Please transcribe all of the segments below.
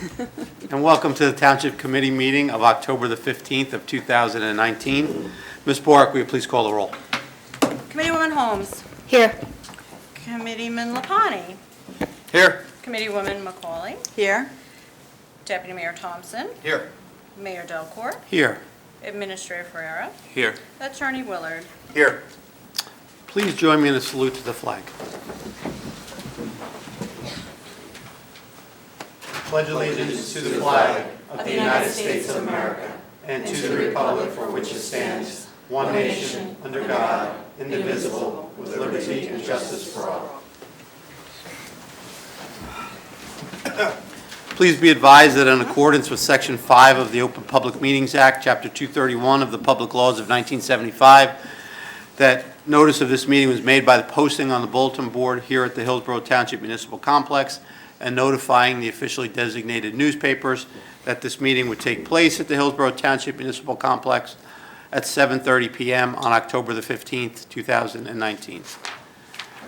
And welcome to the Township Committee meeting of October the 15th of 2019. Ms. Bork, will you please call the roll? Committeewoman Holmes. Here. Committeeman Lapani. Here. Committeewoman McCauley. Here. Deputy Mayor Thompson. Here. Mayor Delcourt. Here. Administrator Ferreira. Here. Attorney Willard. Here. Please join me in a salute to the flag. Pledge allegiance to the flag of the United States of America and to the republic for which it stands, one nation, under God, indivisible, with liberty and justice for all. Please be advised that in accordance with Section 5 of the Open Public Meetings Act, Chapter 231 of the Public Laws of 1975, that notice of this meeting was made by the posting on the bulletin board here at the Hillsborough Township Municipal Complex and notifying the officially designated newspapers that this meeting would take place at the Hillsborough Township Municipal Complex at 7:30 p.m. on October the 15th, 2019.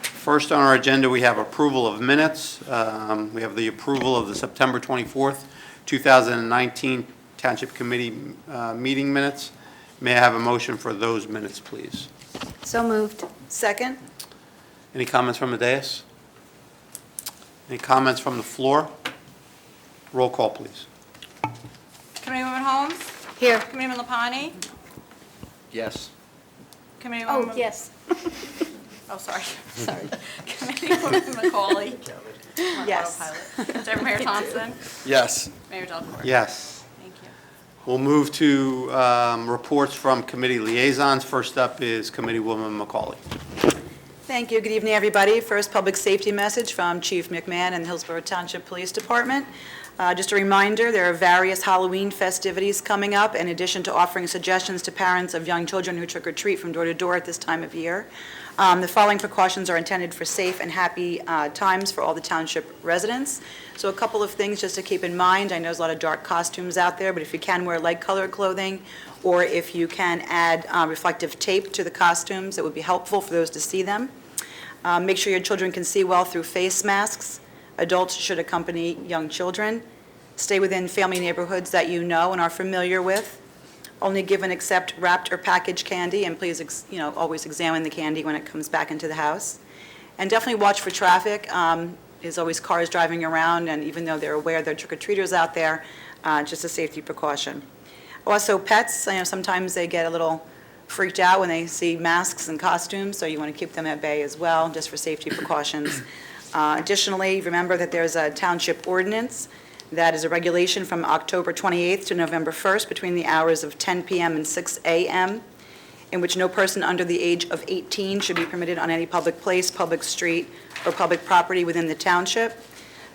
First on our agenda, we have approval of minutes. We have the approval of the September 24th, 2019 Township Committee meeting minutes. May I have a motion for those minutes, please? So moved. Second. Any comments from the dais? Any comments from the floor? Roll call, please. Committeewoman Holmes. Here. Committeeman Lapani. Yes. Committeewoman. Oh, yes. Oh, sorry. Sorry. Committeewoman McCauley. Yes. Autopilot. Deputy Mayor Thompson. Yes. Mayor Delcourt. Yes. Thank you. We'll move to reports from committee liaisons. First up is Committeewoman McCauley. Thank you. Good evening, everybody. First, public safety message from Chief McMahon and the Hillsborough Township Police Department. Just a reminder, there are various Halloween festivities coming up, in addition to offering suggestions to parents of young children who trick or treat from door to door at this time of year. The following precautions are intended for safe and happy times for all the township residents. So a couple of things just to keep in mind. I know there's a lot of dark costumes out there, but if you can wear light colored clothing, or if you can add reflective tape to the costumes, it would be helpful for those to see them. Make sure your children can see well through face masks. Adults should accompany young children. Stay within family neighborhoods that you know and are familiar with. Only give and accept wrapped or packaged candy, and please, always examine the candy when it comes back into the house. And definitely watch for traffic. There's always cars driving around, and even though they're aware there are trick-or-treaters out there, just a safety precaution. Also, pets, sometimes they get a little freaked out when they see masks and costumes, so you want to keep them at bay as well, just for safety precautions. Additionally, remember that there's a township ordinance that is a regulation from October 28th to November 1st between the hours of 10 p.m. and 6 a.m., in which no person under the age of 18 should be permitted on any public place, public street, or public property within the township.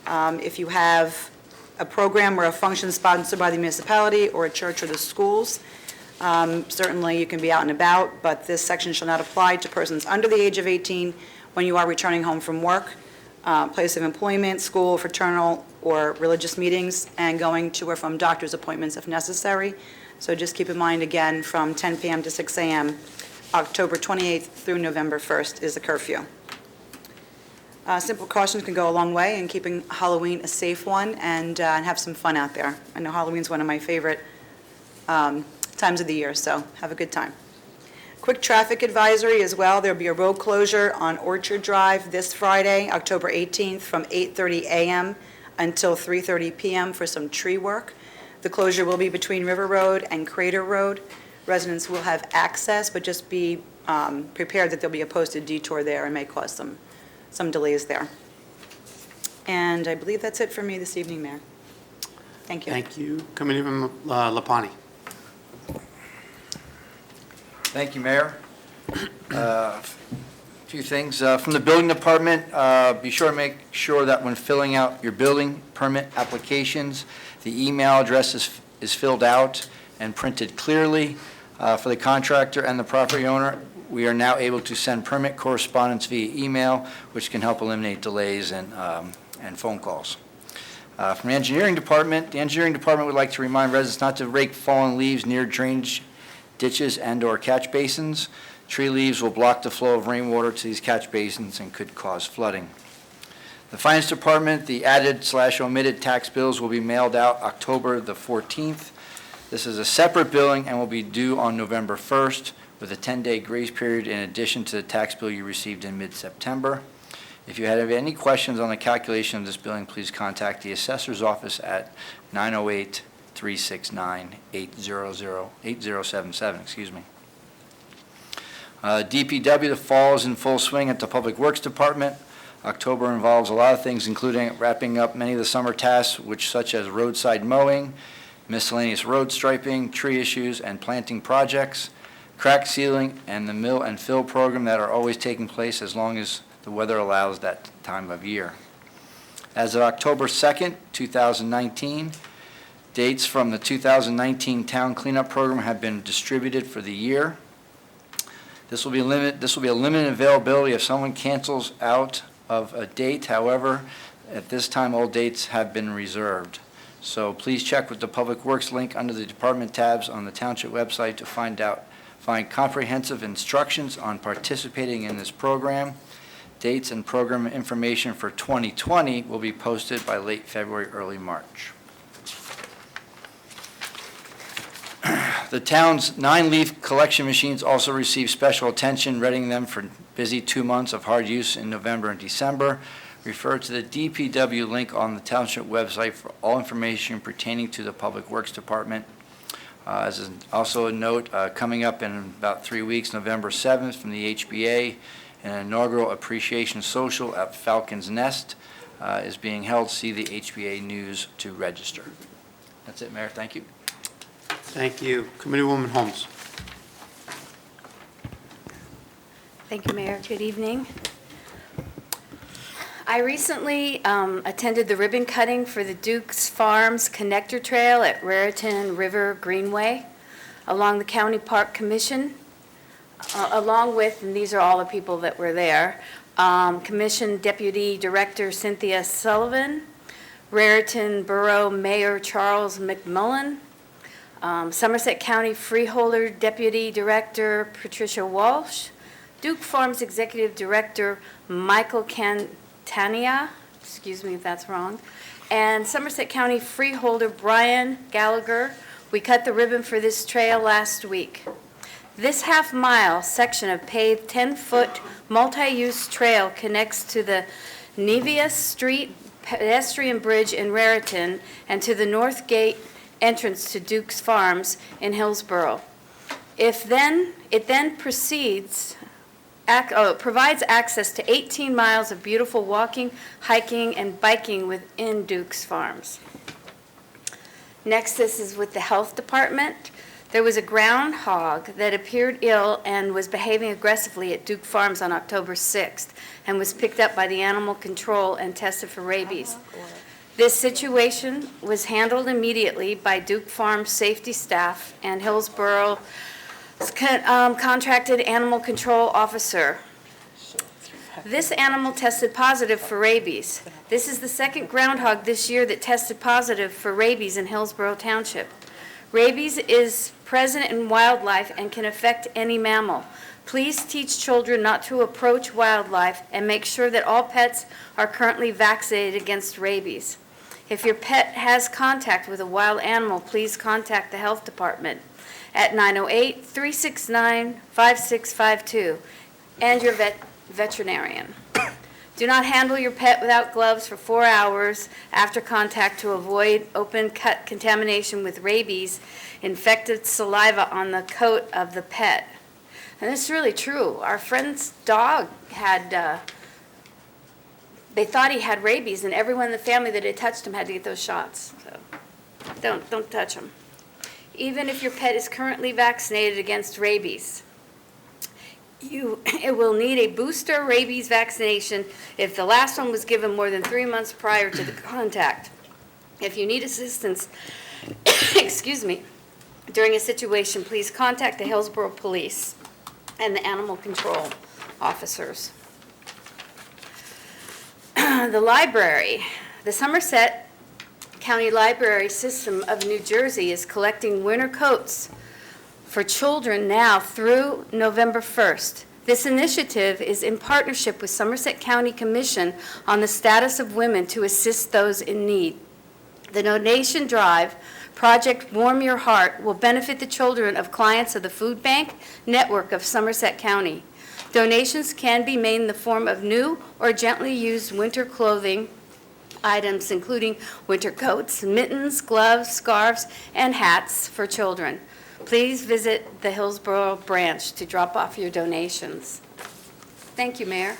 If you have a program or a function sponsored by the municipality or a church or the schools, certainly you can be out and about, but this section shall not apply to persons under the age of 18 when you are returning home from work, place of employment, school, fraternal, or religious meetings, and going to or from doctor's appointments if necessary. So just keep in mind, again, from 10 p.m. to 6 a.m., October 28th through November 1st is the curfew. Simple precautions can go a long way in keeping Halloween a safe one and have some fun out there. I know Halloween's one of my favorite times of the year, so have a good time. Quick traffic advisory as well. There'll be a road closure on Orchard Drive this Friday, October 18th, from 8:30 a.m. until 3:30 p.m. for some tree work. The closure will be between River Road and Crater Road. Residents will have access, but just be prepared that there'll be a posted detour there and may cause some delays there. And I believe that's it for me this evening, Mayor. Thank you. Thank you. Committeeman Lapani. Thank you, Mayor. A few things. From the building department, be sure to make sure that when filling out your building permit applications, the email address is filled out and printed clearly for the contractor and the property owner. We are now able to send permit correspondence via email, which can help eliminate delays and phone calls. From the engineering department would like to remind residents not to rake fallen leaves near drainage ditches and/or catch basins. Tree leaves will block the flow of rainwater to these catch basins and could cause flooding. The Finance Department, the added/omitted tax bills will be mailed out October the 14th. This is a separate billing and will be due on November 1st with a 10-day grace period in addition to the tax bill you received in mid-September. If you have any questions on the calculation of this billing, please contact the Assessor's Office at 908-369-8077, excuse me. DPW, the fall is in full swing at the Public Works Department. October involves a lot of things, including wrapping up many of the summer tasks, such as roadside mowing, miscellaneous road striping, tree issues, and planting projects, crack sealing, and the mill and fill program that are always taking place as long as the weather allows that time of year. As of October 2nd, 2019, dates from the 2019 Town Cleanup Program have been distributed for the year. This will be a limited availability if someone cancels out of a date. However, at this time, all dates have been reserved. So please check with the Public Works link under the department tabs on the Township website to find comprehensive instructions on participating in this program. Dates and program information for 2020 will be posted by late February, early March. The town's 9-leaf collection machines also receive special attention, readying them for busy 2 months of hard use in November and December. Refer to the DPW link on the Township website for all information pertaining to the Public Works Department. As also a note, coming up in about 3 weeks, November 7th from the HBA, an inaugural appreciation social at Falcon's Nest is being held. See the HBA news to register. That's it, Mayor. Thank you. Thank you. Committeewoman Holmes. Thank you, Mayor. Good evening. I recently attended the ribbon cutting for the Duke's Farms Connector Trail at Raritan River Greenway along the County Park Commission, along with, and these are all the people that were there, Commission Deputy Director Cynthia Sullivan, Raritan Borough Mayor Charles McMullen, Somerset County Freeholder Deputy Director Patricia Walsh, Duke Farms Executive Director Michael Cantania, excuse me if that's wrong, and Somerset County Freeholder Brian Gallagher. We cut the ribbon for this trail last week. This half-mile section of paved 10-foot multi-use trail connects to the Nevius Street pedestrian bridge in Raritan and to the North Gate entrance to Duke's Farms in Hillsborough. It then provides access to 18 miles of beautiful walking, hiking, and biking within Duke's Farms. Next, this is with the Health Department. There was a groundhog that appeared ill and was behaving aggressively at Duke Farms on October 6th and was picked up by the animal control and tested for rabies. This situation was handled immediately by Duke Farms safety staff and Hillsborough contracted animal control officer. This animal tested positive for rabies. This is the second groundhog this year that tested positive for rabies in Hillsborough Township. Rabies is present in wildlife and can affect any mammal. Please teach children not to approach wildlife and make sure that all pets are currently vaccinated against rabies. If your pet has contact with a wild animal, please contact the health department at 908-369-5652 and your veterinarian. Do not handle your pet without gloves for 4 hours after contact to avoid open cut contamination with rabies infected saliva on the coat of the pet. And it's really true. Our friend's dog had, they thought he had rabies, and everyone in the family that had touched him had to get those shots. So don't touch him. Even if your pet is currently vaccinated against rabies, it will need a booster rabies vaccination if the last one was given more than 3 months prior to the contact. If you need assistance, excuse me, during a situation, please contact the Hillsborough Police and the animal control officers. The library. The Somerset County Library System of New Jersey is collecting winter coats for children now through November 1st. This initiative is in partnership with Somerset County Commission on the Status of Women to assist those in need. The donation drive, Project Warm Your Heart, will benefit the children of clients of the Food Bank Network of Somerset County. Donations can be made in the form of new or gently used winter clothing items, including winter coats, mittens, gloves, scarves, and hats for children. Please visit the Hillsborough branch to drop off your donations. Thank you, Mayor.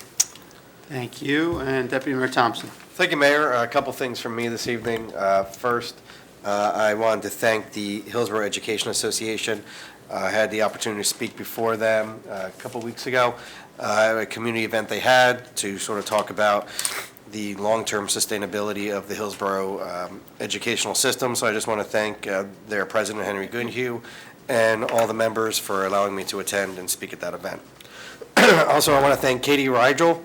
Thank you. And Deputy Mayor Thompson. Thank you, Mayor. A couple things from me this evening. First, I wanted to thank the Hillsborough Education Association. I had the opportunity to speak before them a couple weeks ago at a community event they had to sort of talk about the long-term sustainability of the Hillsborough educational system. So I just want to thank their president, Henry Goodhue, and all the members for allowing me to attend and speak at that event. Also, I want to thank Katie Rigel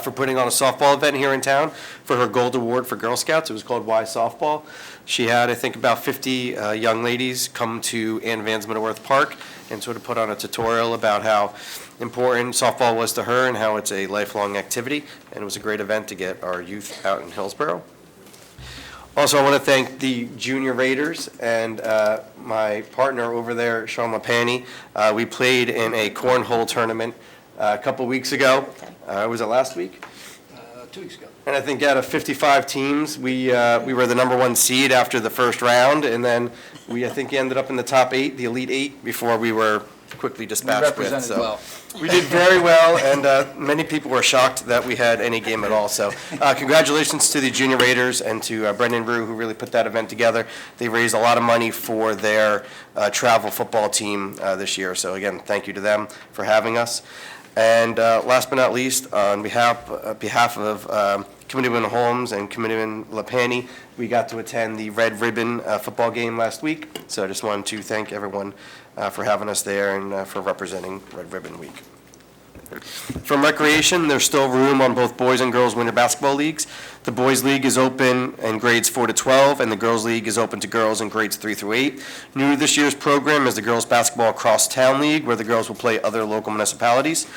for putting on a softball event here in town for her Gold Award for Girl Scouts. It was called Why Softball. She had, I think, about 50 young ladies come to Ann Vans Middleworth Park and sort of put on a tutorial about how important softball was to her and how it's a lifelong activity. And it was a great event to get our youth out in Hillsborough. Also, I want to thank the Junior Raiders and my partner over there, Sean LaPanny. We played in a cornhole tournament a couple weeks ago. Was it last week? 2 weeks ago. And I think out of 55 teams, we were the #1 seed after the first round, and then I think ended up in the top 8, the Elite 8, before we were quickly dispatched with. Represented So well. we did very well, and many people were shocked that we had any game at all. So congratulations to the Junior Raiders and to Brendan Rue, who really put that event together. They raised a lot of money for their travel football team this year. So again, thank you to them for having us. And last but not least, on behalf of Committeeman Holmes and Committeeman LaPanny, we got to attend the Red Ribbon football game last week. So I just wanted to thank everyone for having us there and for representing Red Ribbon Week. From recreation, there's still room on both boys and girls winter basketball leagues. The boys league is open in grades 4 to 12, and the girls league is open to girls in grades 3 through 8. New to this year's program is the girls basketball cross-town league, where the girls will play other local municipalities.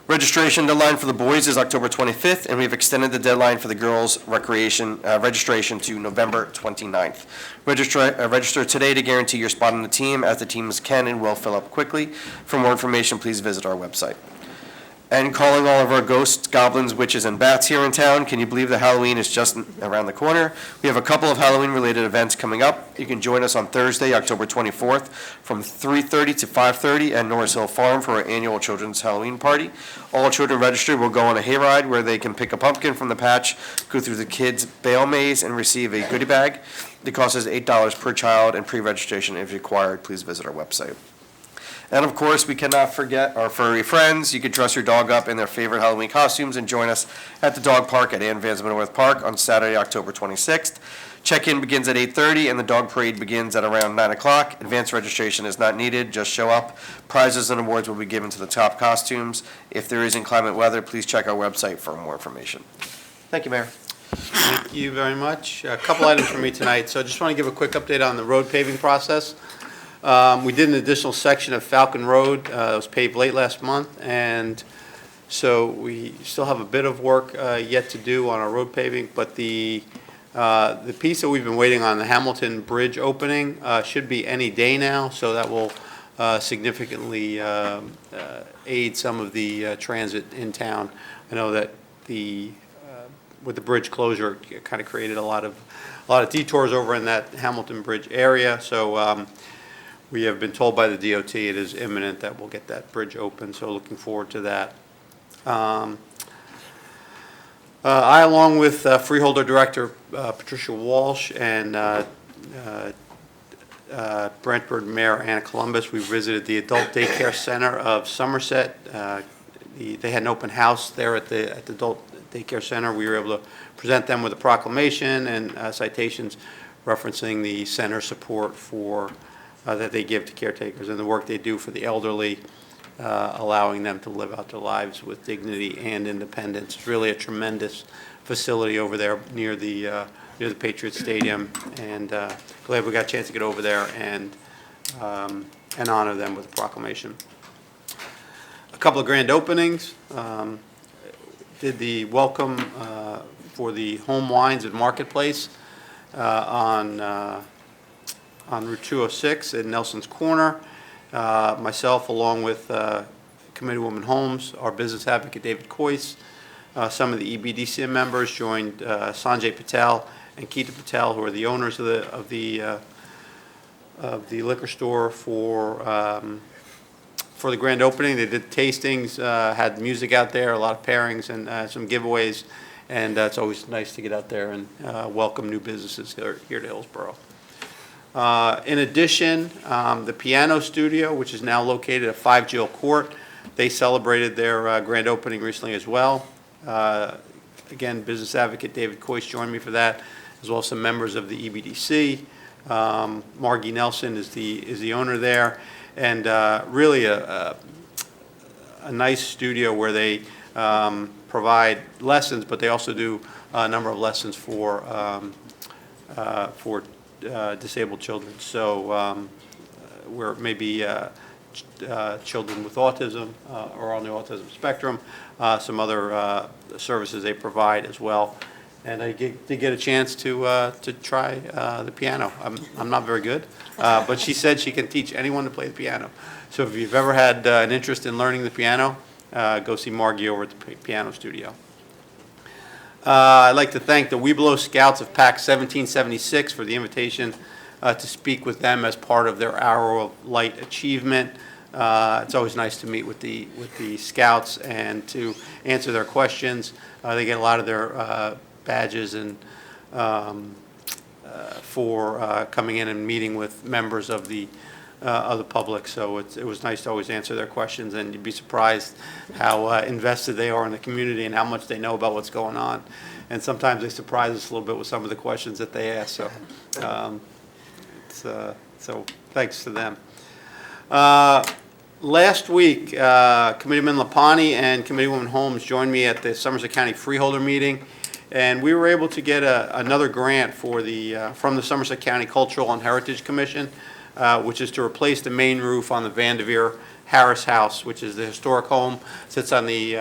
Registration deadline for the boys is October 25th, and we've extended the deadline for the girls' recreation registration to November 29th. Register today to guarantee your spot on the team, as the teams can and will fill up quickly. For more information, please visit our website. And calling all of our ghosts, goblins, witches, and bats here in town, can you believe that Halloween is just around the corner? We have a couple of Halloween-related events coming up. You can join us on Thursday, October 24th, from 3:30 to 5:30 at Norris Hill Farm for our annual Children's Halloween Party. All children registered will go on a hayride where they can pick a pumpkin from the patch, go through the kids' BELLE maze, and receive a goodie bag. The cost is $8 per child, and pre-registration is required. Please visit our website. And of course, we cannot forget our furry friends. You can dress your dog up in their favorite Halloween costumes and join us at the dog park at Ann Vans Middleworth Park on Saturday, October 26th. Check-in begins at 8:30 and the dog parade begins at around 9 o'clock. Advanced registration is not needed, just show up. Prizes and awards will be given to the top costumes. If there is inclement weather, please check our website for more information. Thank you, Mayor. Thank you very much. A couple items for me tonight. So I just want to give a quick update on the road paving process. We did an additional section of Falcon Road. It was paved late last month, and so we still have a bit of work yet to do on our road paving, but the piece that we've been waiting on, the Hamilton Bridge opening, should be any day now, so that will significantly aid some of the transit in town. I know that with the bridge closure, it kind of created a lot of detours over in that Hamilton Bridge area, so we have been told by the DOT it is imminent that we'll get that bridge open, so looking forward to that. I, along with Freeholder Director Patricia Walsh and Brentford Mayor Anna Columbus, we visited the Adult Daycare Center of Somerset. They had an open house there at the Adult Daycare Center. We were able to present them with a proclamation and citations referencing the center support for that they give to caretakers and the work they do for the elderly, allowing them to live out their lives with dignity and independence. It's really a tremendous facility over there near the Patriots Stadium, and glad we got a chance to get over there and honor them with a proclamation. A couple of grand openings. Did the welcome for the Home Wines and Marketplace on Route 206 in Nelson's Corner. Myself, along with Committeewoman Holmes, our business advocate David Coyce, some of the EBDC members joined Sanjay Patel and Keita Patel, who are the owners of the liquor store for the grand opening. They did tastings, had music out there, a lot of pairings, and some giveaways. And it's always nice to get out there and welcome new businesses here to Hillsborough. In addition, the piano studio, which is now located at 5 Jill Court, they celebrated their grand opening recently as well. Again, business advocate David Coyce joined me for that, as well as some members of the EBDC. Margie Nelson is the owner there, and really a nice studio where they provide lessons, but they also do a number of lessons for disabled children. So where maybe children with autism or on the autism spectrum, some other services they provide as well. And I did get a chance to try the piano. I'm not very good, but she said she can teach anyone to play the piano. So if you've ever had an interest in learning the piano, go see Margie over at the piano studio. I'd like to thank the Webelow Scouts of PAC 1776 for the invitation to speak with them as part of their Hour of Light achievement. It's always nice to meet with the Scouts and to answer their questions. They get a lot of their badges and for coming in and meeting with members of the public. So it was nice to always answer their questions, and you'd be surprised how invested they are in the community and how much they know about what's going on. And sometimes they surprise us a little bit with some of the questions that they ask. So, so thanks to them. Last week, Committeeman Lapani and Committeewoman Holmes joined me at the Somerset County Freeholder meeting, and we were able to get another grant for from the Somerset County Cultural and Heritage Commission, which is to replace the main roof on the Vanderveer Harris House, which is the historic home, sits on the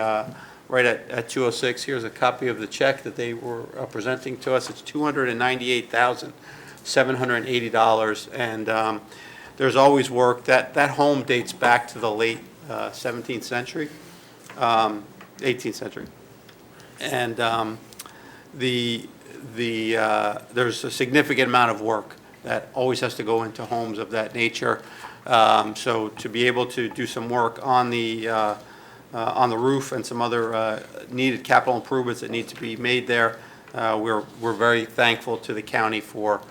right at 206. Here's a copy of the check that they were presenting to us. It's $298,780, and there's always work. That home dates back to the late 17th century, 18th century, and there's a significant amount of work that always has to go into homes of that nature. So to be able to do some work on the roof and some other needed capital improvements that need to be made there, we're very thankful to the county for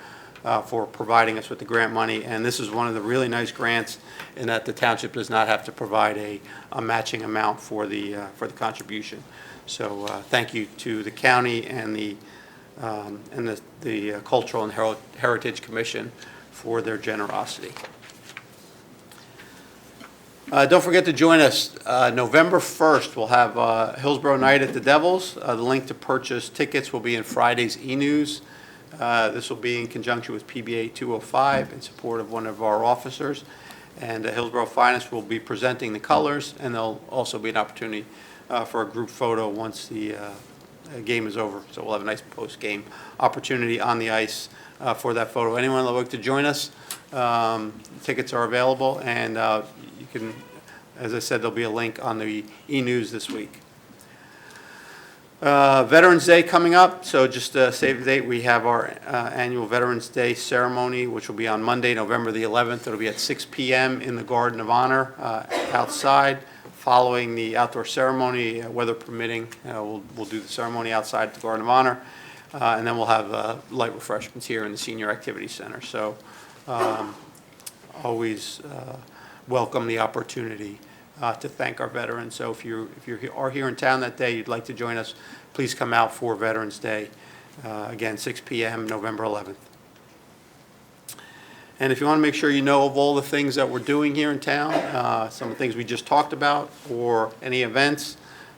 providing us with the grant money. And this is one of the really nice grants in that the township does not have to provide a matching amount for the contribution. So thank you to the county and the Cultural and Heritage Commission for their generosity. Don't forget to join us. November 1st, we'll have Hillsborough Night at the Devils. The link to purchase tickets will be in Friday's e-news. This will be in conjunction with PBA 205 in support of one of our officers. And Hillsborough Finest will be presenting the colors, and there'll also be an opportunity for a group photo once the game is over. So we'll have a nice post-game opportunity on the ice for that photo. Anyone that would like to join us, tickets are available, and you can, as I said, there'll be a link on the e-news this week. Veterans Day coming up, so just to save the date, we have our annual Veterans Day ceremony, which will be on Monday, November the 11th. It'll be at 6 p.m. in the Garden of Honor outside. Following the outdoor ceremony, weather permitting, we'll do the ceremony outside at the Garden of Honor, and then we'll have light refreshments here in the Senior Activity Center. So always welcome the opportunity to thank our veterans. So if you are here in town that day, you'd like to join us, please come out for Veterans Day. Again, 6 p.m. November 11th. And if you want to make sure you know of all the things that we're doing here in town, some of the things we just talked about, or any events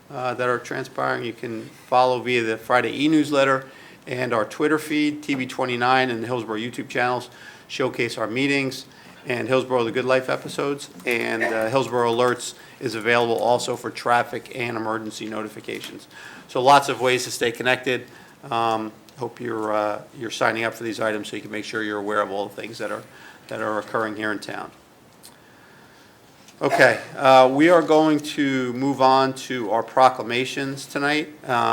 that are transpiring, you can follow via the Friday e-newsletter and our Twitter feed. TV 29 and the Hillsborough YouTube channels showcase our meetings. and Hillsborough The Good Life episodes, and Hillsborough Alerts is available also for traffic and emergency notifications. So lots of ways to stay connected. Hope you're signing up for these items so you can make sure you're aware of all the things that are occurring here in town. Okay, we are going to move on to our proclamations tonight.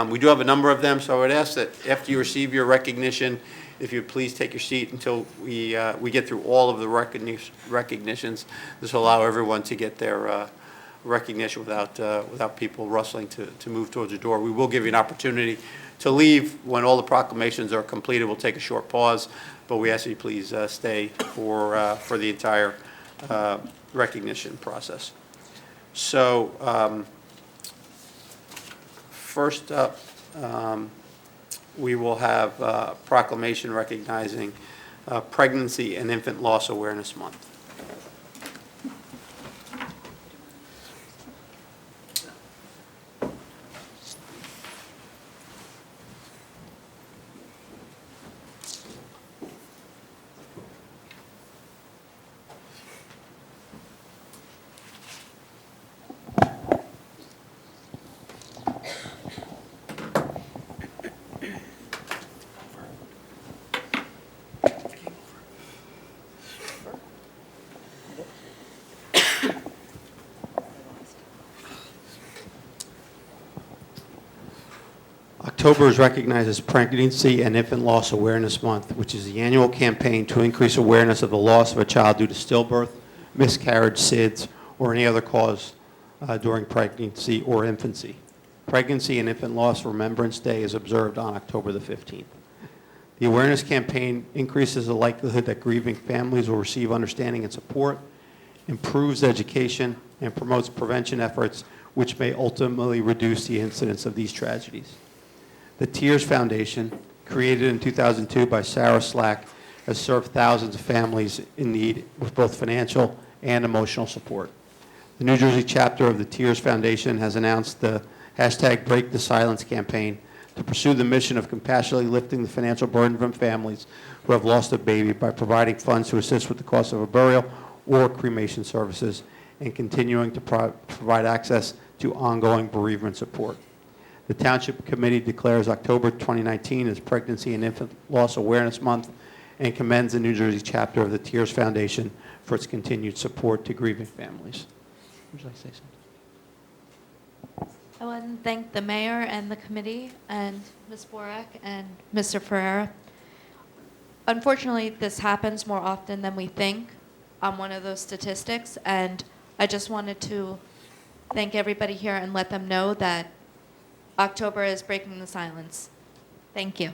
We do have a number of them, so I would ask that after you receive your recognition, if you'd please take your seat until we get through all of the recognitions. This will allow everyone to get their recognition without people rustling to move towards the door. We will give you an opportunity to leave when all the proclamations are completed. We'll take a short pause, but we ask that you please stay for the entire recognition process. So first up, we will have a proclamation recognizing Pregnancy and Infant Loss Awareness Month. October is recognized as Pregnancy and Infant Loss Awareness Month, which is the annual campaign to increase awareness of the loss of a child due to stillbirth, miscarriage, SIDS, or any other cause during pregnancy or infancy. Pregnancy and Infant Loss Remembrance Day is observed on October the 15th. The awareness campaign increases the likelihood that grieving families will receive understanding and support, improves education, and promotes prevention efforts, which may ultimately reduce the incidence of these tragedies. The Tears Foundation, created in 2002 by Sarah Slack, has served thousands of families in need with both financial and emotional support. The New Jersey chapter of the Tears Foundation has announced the hashtag Break the Silence campaign to pursue the mission of compassionately lifting the financial burden from families who have lost a baby by providing funds to assist with the cost of a burial or cremation services and continuing to provide access to ongoing bereavement support. The Township Committee declares October 2019 as Pregnancy and Infant Loss Awareness Month and commends the New Jersey chapter of the Tears Foundation for its continued support to grieving families. Would you like to say something? I want to thank the mayor and the committee and Ms. Borak and Mr. Ferreira. Unfortunately, this happens more often than we think. I'm one of those statistics, and I just wanted to thank everybody here and let them know that October is breaking the silence. Thank you.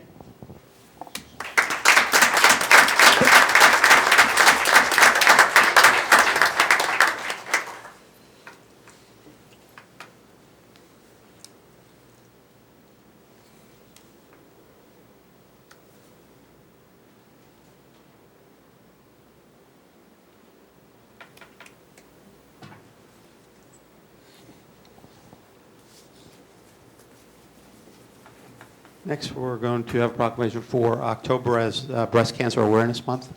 Next, we're going to have a proclamation for October as Breast Cancer Awareness Month.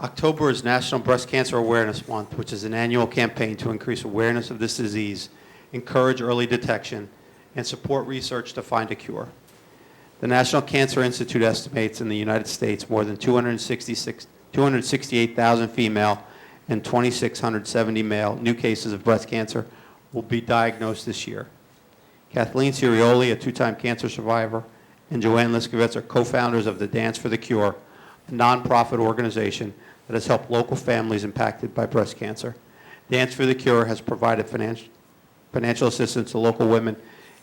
October is National Breast Cancer Awareness Month, which is an annual campaign to increase awareness of this disease, encourage early detection, and support research to find a cure. The National Cancer Institute estimates in the United States more than 268,000 female and 2,670 male new cases of breast cancer will be diagnosed this year. Kathleen Cirioli, a two-time cancer survivor, and Joanne Liskovitz are co-founders of the Dance for the Cure, a nonprofit organization that has helped local families impacted by breast cancer. Dance for the Cure has provided financial assistance to local women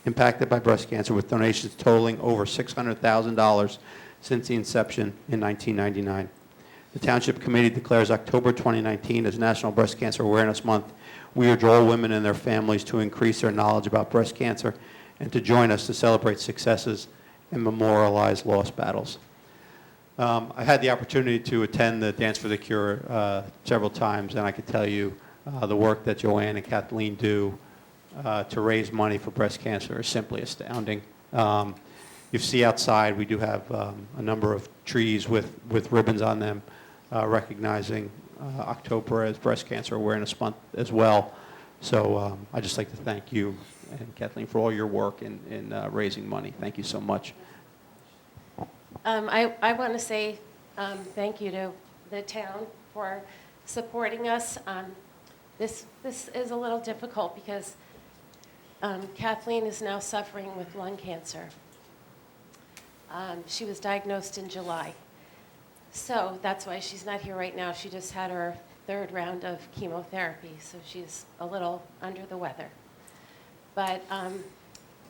impacted by breast cancer with donations totaling over $600,000 since the inception in 1999. The Township Committee declares October 2019 as National Breast Cancer Awareness Month. We urge all women and their families to increase their knowledge about breast cancer and to join us to celebrate successes and memorialize lost battles. I had the opportunity to attend the Dance for the Cure several times, and I could tell you the work that Joanne and Kathleen do to raise money for breast cancer is simply astounding. You see outside, we do have a number of trees with ribbons on them recognizing October as Breast Cancer Awareness Month as well. So I'd just like to thank you and Kathleen for all your work in raising money. Thank you so much. I want to say thank you to the town for supporting us. This is a little difficult because Kathleen is now suffering with lung cancer. She was diagnosed in July. So that's why she's not here right now. She just had her 3rd round of chemotherapy, so she's a little under the weather. But,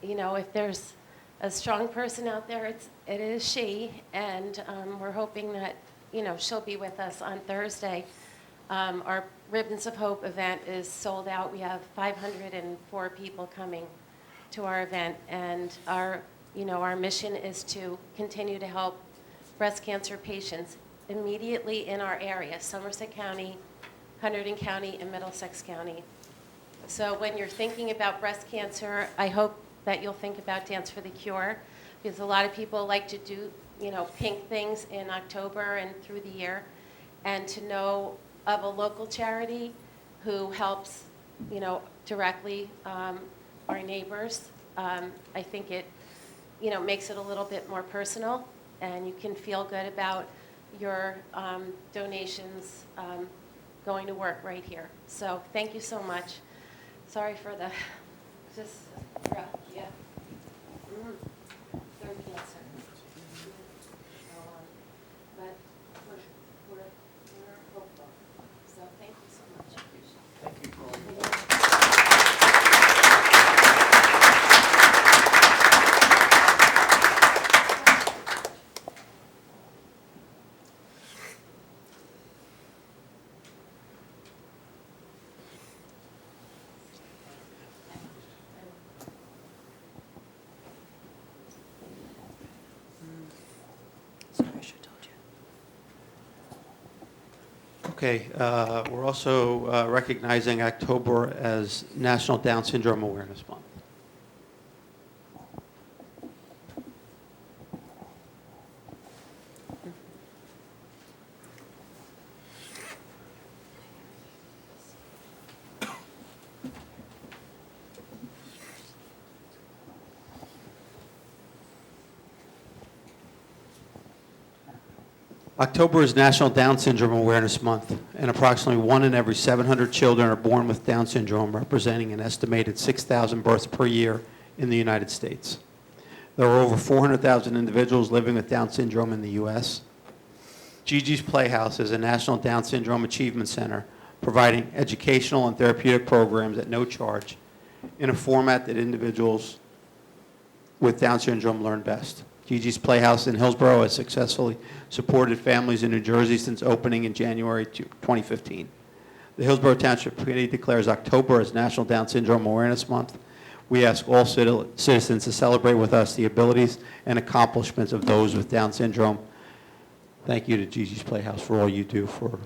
you know, if there's a strong person out there, it is she, and we're hoping that, you know, she'll be with us on Thursday. Our Ribbons of Hope event is sold out. We have 504 people coming to our event, and our mission is to continue to help breast cancer patients immediately in our area, Somerset County, Hunterdon County, and Middlesex County. So when you're thinking about breast cancer, I hope that you'll think about Dance for the Cure, because a lot of people like to do, you know, pink things in October and through the year, and to know of a local charity who helps, you know, directly our neighbors. I think it, you know, makes it a little bit more personal, and you can feel good about your donations going to work right here. So thank you so much. Sorry for the just rough, yeah. Third cancer. But we're hopeful. So thank you so much. Thank you. Sorry, I should have told you. Okay, we're also recognizing October as National Down Syndrome Awareness Month. October is National Down Syndrome Awareness Month, and approximately 1 in every 700 children are born with Down syndrome, representing an estimated 6,000 births per year in the United States. There are over 400,000 individuals living with Down syndrome in the U.S. Gigi's Playhouse is a National Down Syndrome Achievement Center, providing educational and therapeutic programs at no charge in a format that individuals with Down syndrome learn best. Gigi's Playhouse in Hillsborough has successfully supported families in New Jersey since opening in January 2015. The Hillsborough Township Committee declares October as National Down Syndrome Awareness Month. We ask all citizens to celebrate with us the abilities and accomplishments of those with Down syndrome. Thank you to Gigi's Playhouse for all you do for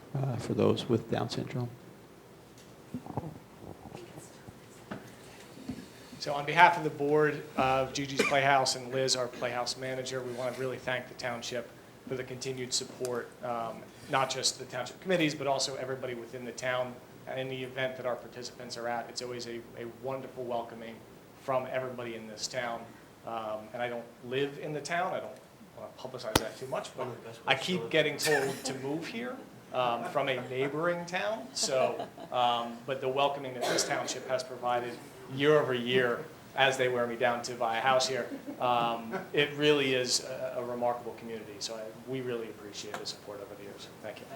those with Down syndrome. So on behalf of the board of Gigi's Playhouse and Liz, our Playhouse manager, we want to really thank the township for the continued support, not just the township committees, but also everybody within the town. In the event that our participants are at, it's always a wonderful welcoming from everybody in this town. And I don't live in the town. I don't want to publicize that too much, but I keep getting told to move here from a neighboring town. So, but the welcoming that this township has provided year over year as they wear me down to buy a house here, it really is a remarkable community. So we really appreciate the support over the years. Thank you.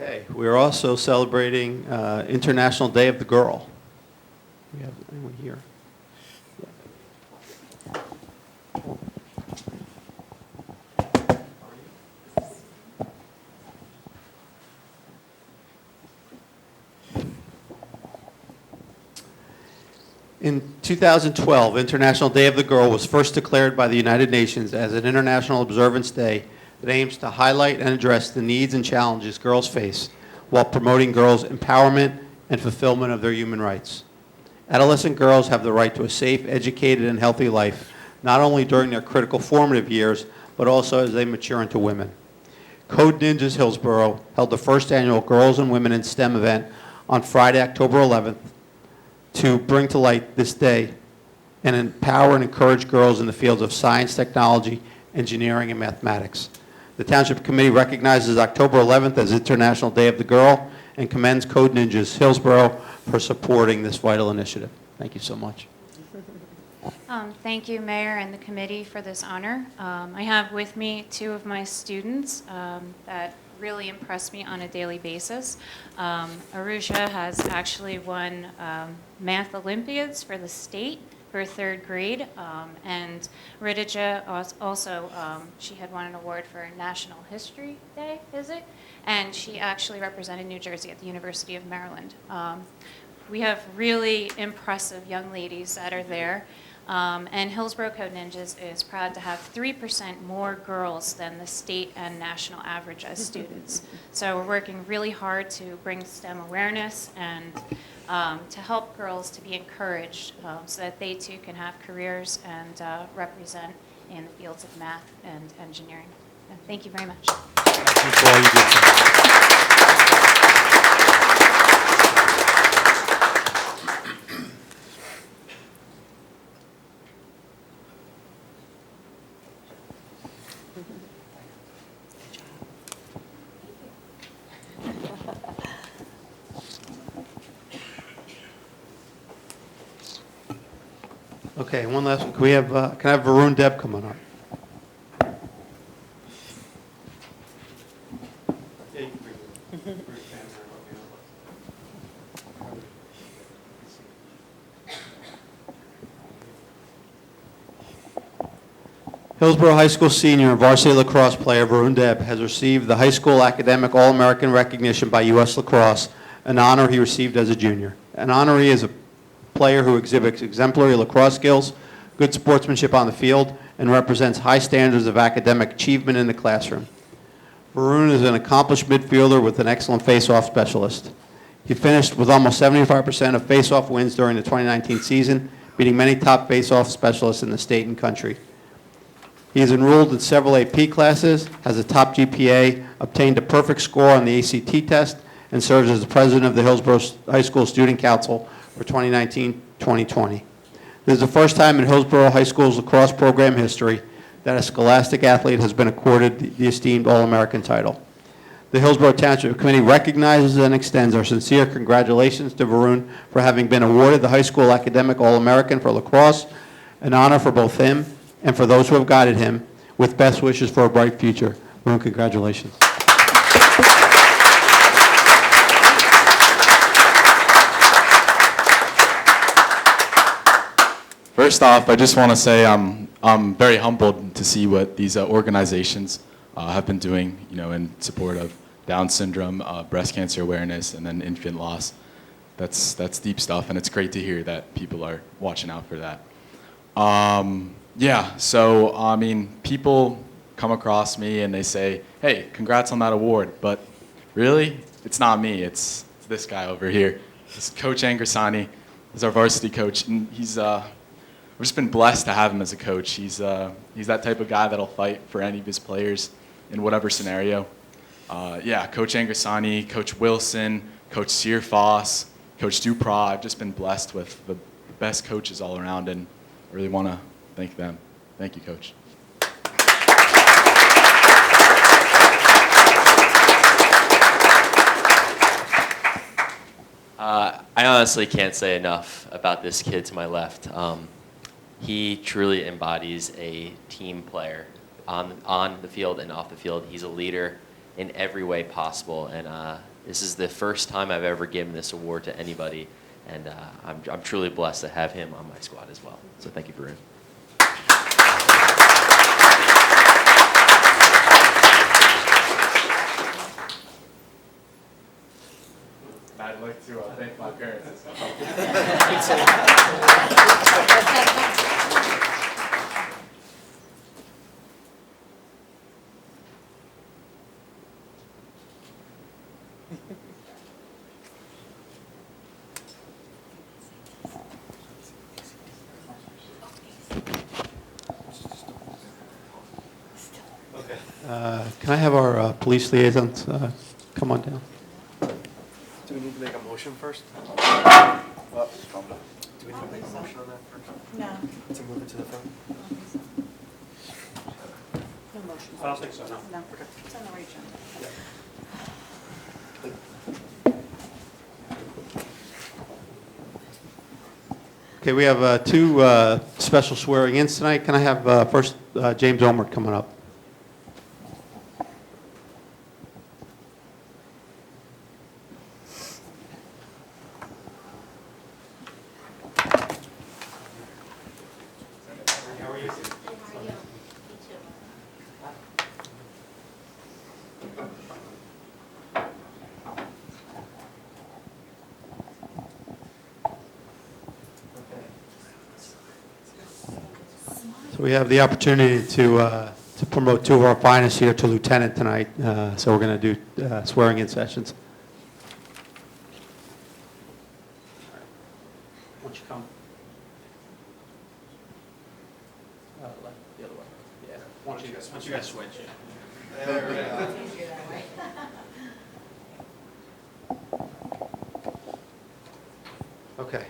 Okay, we're also celebrating International Day of the Girl. We have anyone here? In 2012, International Day of the Girl was first declared by the United Nations as an international observance day that aims to highlight and address the needs and challenges girls face while promoting girls' empowerment and fulfillment of their human rights. Adolescent girls have the right to a safe, educated, and healthy life, not only during their critical formative years, but also as they mature into women. Code Ninjas Hillsborough held the first annual Girls and Women in STEM event on Friday, October 11th, to bring to light this day and empower and encourage girls in the fields of science, technology, engineering, and mathematics. The Township Committee recognizes October 11th as International Day of the Girl and commends Code Ninjas Hillsborough for supporting this vital initiative. Thank you so much. Thank you, Mayor and the committee, for this honor. I have with me two of my students that really impress me on a daily basis. Arusha has actually won math Olympiads for the state for third grade, and Ridija also, she had won an award for National History Day, is it? And she actually represented New Jersey at the University of Maryland. We have really impressive young ladies that are there. And Hillsborough Code Ninjas is proud to have 3% more girls than the state and national average as students. So we're working really hard to bring STEM awareness and to help girls to be encouraged so that they too can have careers and represent in the fields of math and engineering. And thank you very much. Thank you for all you do. Okay, one last one. Can we have, can I have Varun Deb come on up? Hillsborough High School senior and varsity lacrosse player Varun Deb has received the high school academic All-American recognition by U.S. Lacrosse, an honor he received as a junior. An honoree is a player who exhibits exemplary lacrosse skills, good sportsmanship on the field, and represents high standards of academic achievement in the classroom. Varun is an accomplished midfielder with an excellent face-off specialist. He finished with almost 75% of face-off wins during the 2019 season, beating many top face-off specialists in the state and country. He is enrolled in several AP classes, has a top GPA, obtained a perfect score on the ACT test, and serves as the president of the Hillsborough High School Student Council for 2019-2020. This is the first time in Hillsborough High School's lacrosse program history that a scholastic athlete has been accorded the esteemed All-American title. The Hillsborough Township Committee recognizes and extends our sincere congratulations to Varun for having been awarded the High School Academic All-American for lacrosse, an honor for both him and for those who have guided him, with best wishes for a bright future. Varun, congratulations. First off, I just want to say I'm very humbled to see what these organizations have been doing, you know, in support of Down syndrome, breast cancer awareness, and then infant loss. That's deep stuff, and it's great to hear that people are watching out for that. Yeah, so I mean, people come across me and they say, "Hey, congrats on that award," but really, it's not me. It's this guy over here. It's Coach Angrasani. He's our varsity coach, and he's we've just been blessed to have him as a coach. He's that type of guy that'll fight for any of his players in whatever scenario. Yeah, Coach Angrasani, Coach Wilson, Coach Sear Foss, Coach Dupra. I've just been blessed with the best coaches all around, and I really want to thank them. Thank you, Coach. I honestly can't say enough about this kid to my left. He truly embodies a team player on the field and off the field. He's a leader. in every way possible. And this is the first time I've ever given this award to anybody, and I'm truly blessed to have him on my squad as well. So thank you, Varun. I'd like to thank my parents as well. Can I have our police liaisons come on down? Do we need to make a motion first? Do we need to make a motion on that first? No. To move it to the front? No motion. I don't think so, no. No, it's on the right agenda. Okay, we have two special swearing-ins tonight. Can I have first James Olmert coming up? So we have the opportunity to promote two of our finest here to lieutenant tonight. So we're going to do swearing-in sessions. Why don't you come? The other way. Yeah. Why don't you guys switch? Okay.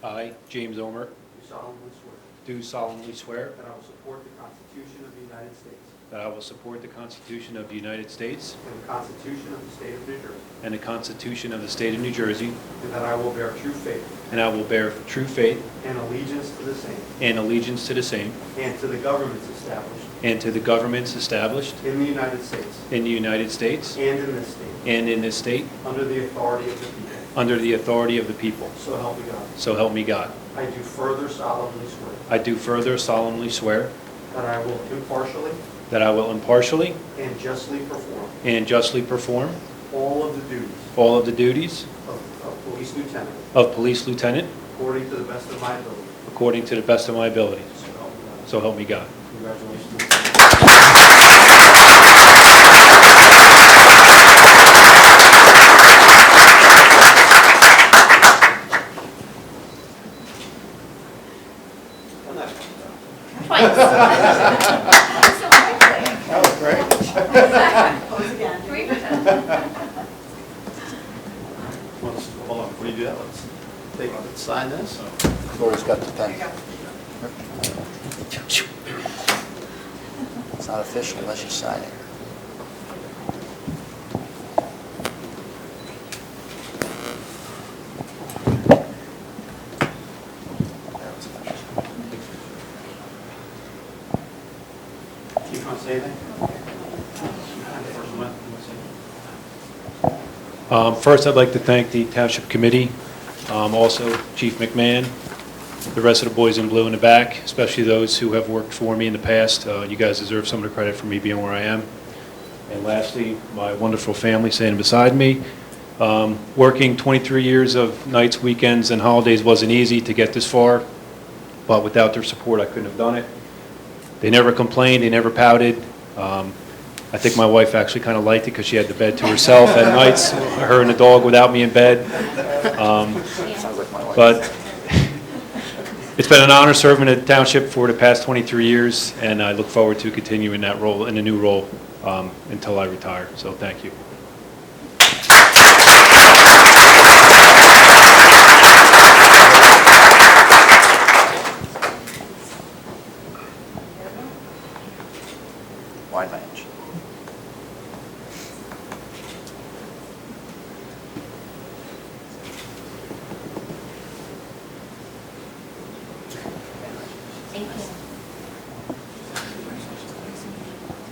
I, James Omer, Do solemnly swear do solemnly swear that I will support the Constitution of the United States that I will support the Constitution of the United States and the Constitution of the State of New Jersey, and the Constitution of the State of New Jersey, and that I will bear true faith and I will bear true faith and allegiance to the same and allegiance to the same and to the governments established and to the governments established in the United States in the United States and in this state and in this state under the authority of the people. under the authority of the people. So help me God. So help me God. I do further solemnly swear I do further solemnly swear that I will impartially that I will impartially and justly perform all of the duties of police lieutenant of police lieutenant according to the best of my ability. according to the best of my ability. So help me God. So help me God. Congratulations. That was great. Pose again. Hold on, before you do that, let's sign this. Laura's got the pen. It's not official unless you sign it. You want to say anything? First, I'd like to thank the Township Committee, also Chief McMahon, the rest of the boys in blue in the back, especially those who have worked for me in the past. You guys deserve some of the credit for me being where I am. And lastly, my wonderful family standing beside me. Working 23 years of nights, weekends, and holidays wasn't easy to get this far, but without their support, I couldn't have done it. They never complained, they never pouted. I think my wife actually kind of liked it because she had the bed to herself at nights, her and the dog without me in bed. Sounds like my wife. But it's been an honor serving the township for the past 23 years, and I look forward to continuing that role, in a new role, until I retire. So thank you. Wine ranch.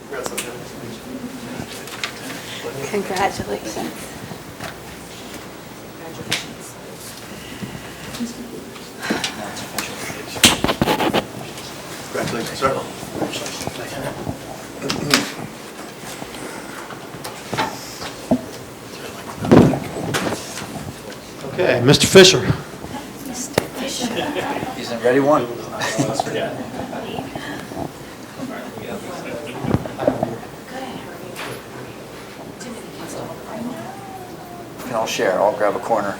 Congrats, Lieutenant. Congratulations. Congratulations, sir. Okay, Mr. Fisher. He's in ready one. We can all share. I'll grab a corner.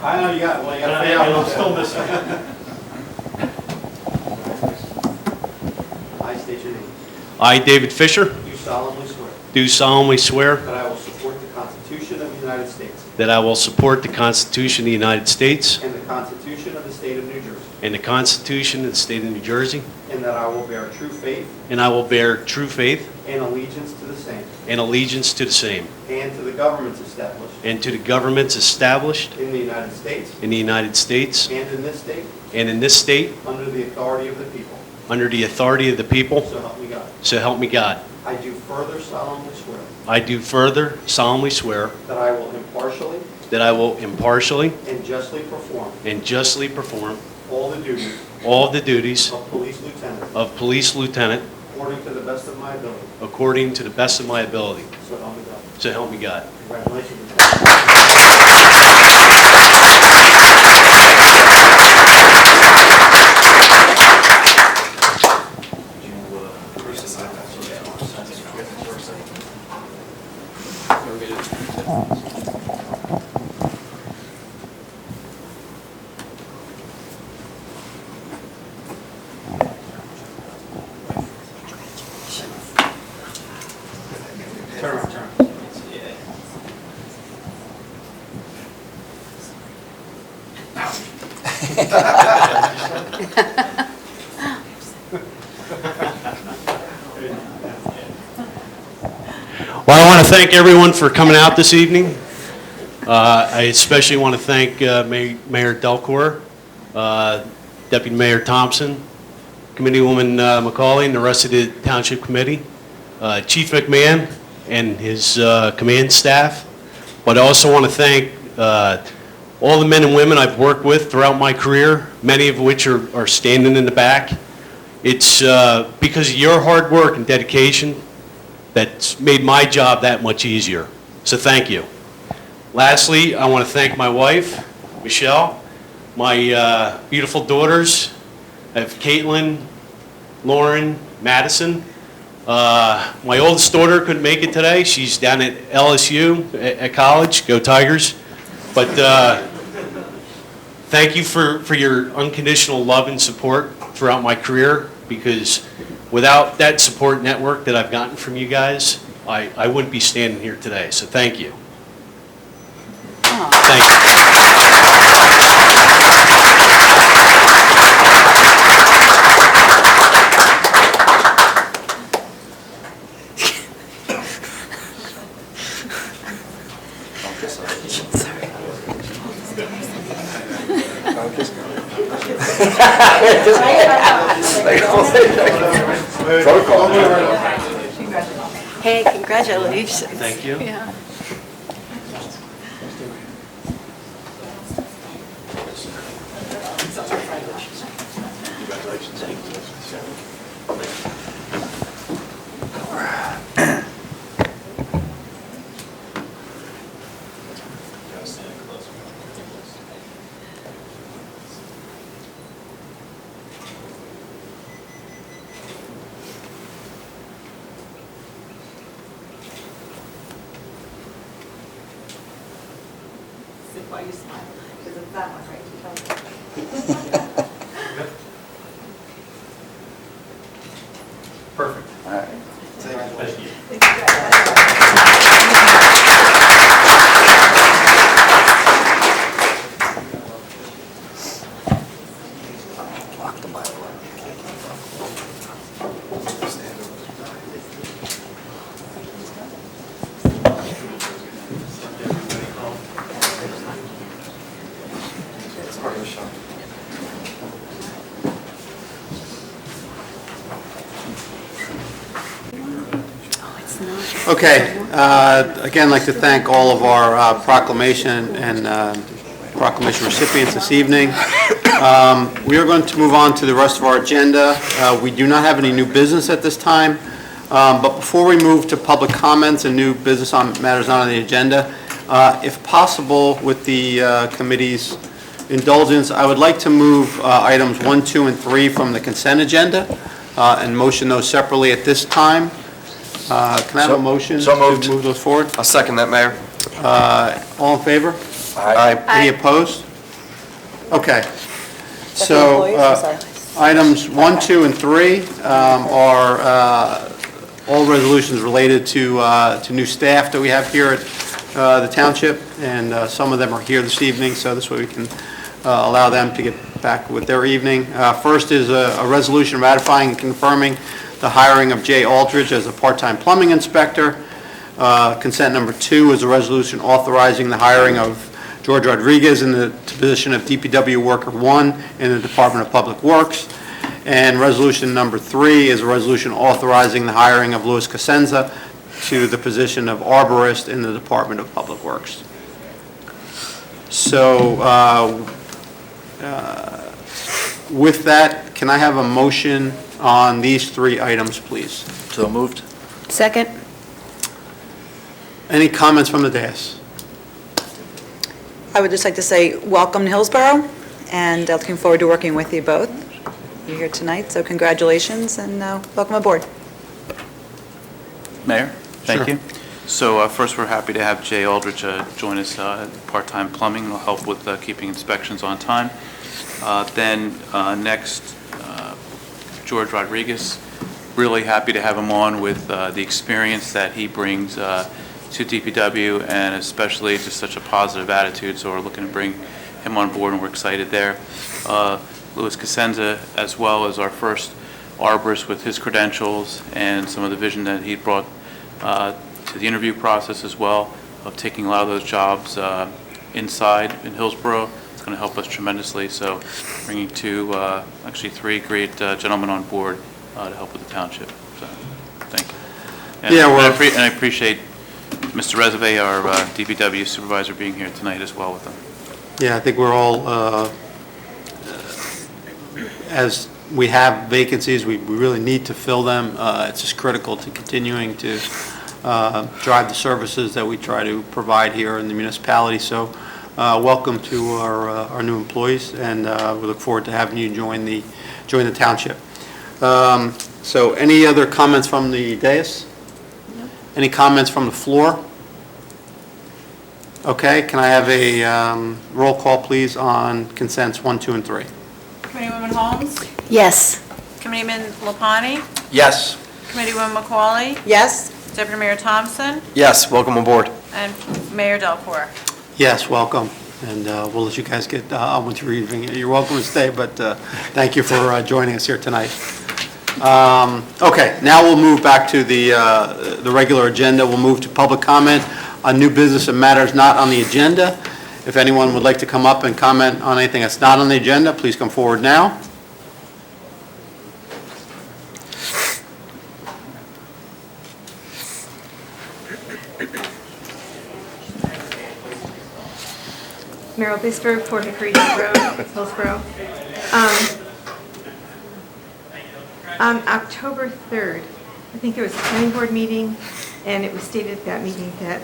I know you got, well, you got to figure out. I'm still missing. I state your name. I, David Fisher, Do solemnly swear do solemnly swear that I will support the Constitution of the United States that I will support the Constitution of the United States and the Constitution of the State of New Jersey, and the Constitution of the State of New Jersey, and that I will bear true faith and I will bear true faith and allegiance to the same and allegiance to the same, and to the governments established and to the governments established in the United States in the United States and in this state and in this state under the authority of the people. under the authority of the people, So help me God. so help me God. I do further solemnly swear I do further solemnly swear that I will impartially that I will impartially and justly perform and justly perform all the duties all the duties of police lieutenant of police lieutenant according to the best of my ability. according to the best of my ability. So help me God. So help me God. Congratulations. Turn around, turn around. Well, I want to thank everyone for coming out this evening. I especially want to thank Mayor Delcor, Deputy Mayor Thompson, Committeewoman McCauley, and the rest of the Township Committee, Chief McMahon and his command staff. But I also want to thank all the men and women I've worked with throughout my career, many of which are standing in the back. It's because of your hard work and dedication that's made my job that much easier. So thank you. Lastly, I want to thank my wife, Michelle, my beautiful daughters. I have Caitlin, Lauren, Madison. My oldest daughter couldn't make it today. She's down at LSU at college. Go Tigers. But thank you for your unconditional love and support throughout my career, because without that support network that I've gotten from you guys, I wouldn't be standing here today. So thank you. Thank you. Hey, congratulations. Thank you. Yeah. Why you smile? Because it's that one, right? Perfect. All right. Thank you. Lock the Bible up. Okay, again, I'd like to thank all of our proclamation and proclamation recipients this evening. We are going to move on to the rest of our agenda. We do not have any new business at this time, but before we move to public comments and new business on matters not on the agenda, if possible, with the committee's indulgence, I would like to move items 1, 2, and 3 from the consent agenda and motion those separately at this time. Can I have a motion So moved. to move those forward? I'll second that, Mayor. All in favor? Aye. Any opposed? Okay. So items 1, 2, and 3 are all resolutions related to new staff that we have here at the township, and some of them are here this evening, so this way we can allow them to get back with their evening. First is a resolution ratifying and confirming the hiring of Jay Aldridge as a part-time plumbing inspector. Consent number 2 is a resolution authorizing the hiring of George Rodriguez in the position of DPW Worker 1 in the Department of Public Works. And resolution number 3 is a resolution authorizing the hiring of Louis Cosenza to the position of arborist in the Department of Public Works. So with that, can I have a motion on these 3 items, please? So moved. Second? Any comments from the dais? I would just like to say welcome to Hillsborough, and looking forward to working with you both. You're here tonight, so congratulations and welcome aboard. Mayor, thank Sure. you. So first, we're happy to have Jay Aldridge join us, part-time plumbing. He'll help with keeping inspections on time. Then next, George Rodriguez. Really happy to have him on with the experience that he brings to DPW, and especially just such a positive attitude. So we're looking to bring him on board, and we're excited there. Louis Cosenza, as well as our first arborist with his credentials and some of the vision that he brought to the interview process as well, of taking a lot of those jobs inside in Hillsborough. It's going to help us tremendously. So bringing actually 3 great gentlemen on board to help with the township. So thank you. And, Yeah, and I appreciate Mr. Reserve, our DPW supervisor, being here tonight as well with them. Yeah, I think we're all, as we have vacancies, we really need to fill them. It's just critical to continuing to drive the services that we try to provide here in the municipality. So welcome to our new employees, and we look forward to having you join the township. So any other comments from the dais? No. Any comments from the floor? Okay, can I have a roll call, please, on consents 1, 2, and 3? Committeewoman Holmes? Yes. Committeeman Lapani? Yes. Committeewoman McCauley? Yes? Deputy Mayor Thompson? Yes, welcome aboard. And Mayor Delcor. Yes, welcome, and we'll let you guys get on with your evening. You're welcome to stay, but thank you for joining us here tonight. Okay, now we'll move back to the regular agenda. We'll move to public comment on new business and matters not on the agenda. If anyone would like to come up and comment on anything that's not on the agenda, please come forward now. Merrill Bisberg, 4 Hickory Hill Road, Hillsborough. On October 3rd, I think there was a planning board meeting, and it was stated at that meeting that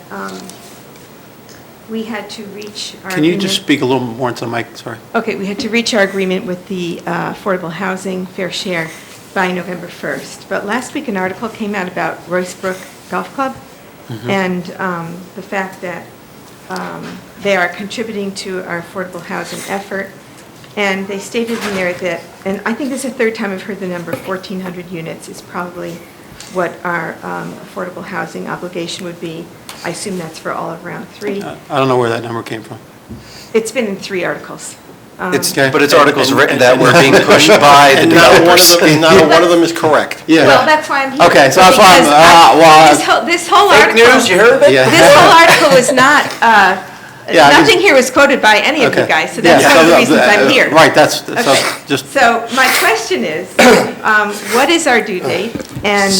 we had to reach our Can you agreement. just speak a little more into the mic? Sorry. Okay, we had to reach our agreement with the affordable housing fair share by November 1st. But last week, an article came out about Roycebrook Golf Club, and the fact that they are contributing to our affordable housing effort. And they stated in there that, and I think this is the 3rd time I've heard the number, 1,400 units is probably what our affordable housing obligation would be. I assume that's for all of round 3. I don't know where that number came from. It's been in 3 articles. But it's articles written that were being pushed by the developers. Not one of them is correct. Yeah. Well, that's why I'm here. Okay, so that's why I'm, This whole Fake article. news, you heard it? Yeah. This whole article was not, Yeah, I nothing here was quoted by any of you Okay. guys, so that's Yeah, one of the so, reasons I'm here. Right, that's, so Okay. just, So my question is, what is our due date? And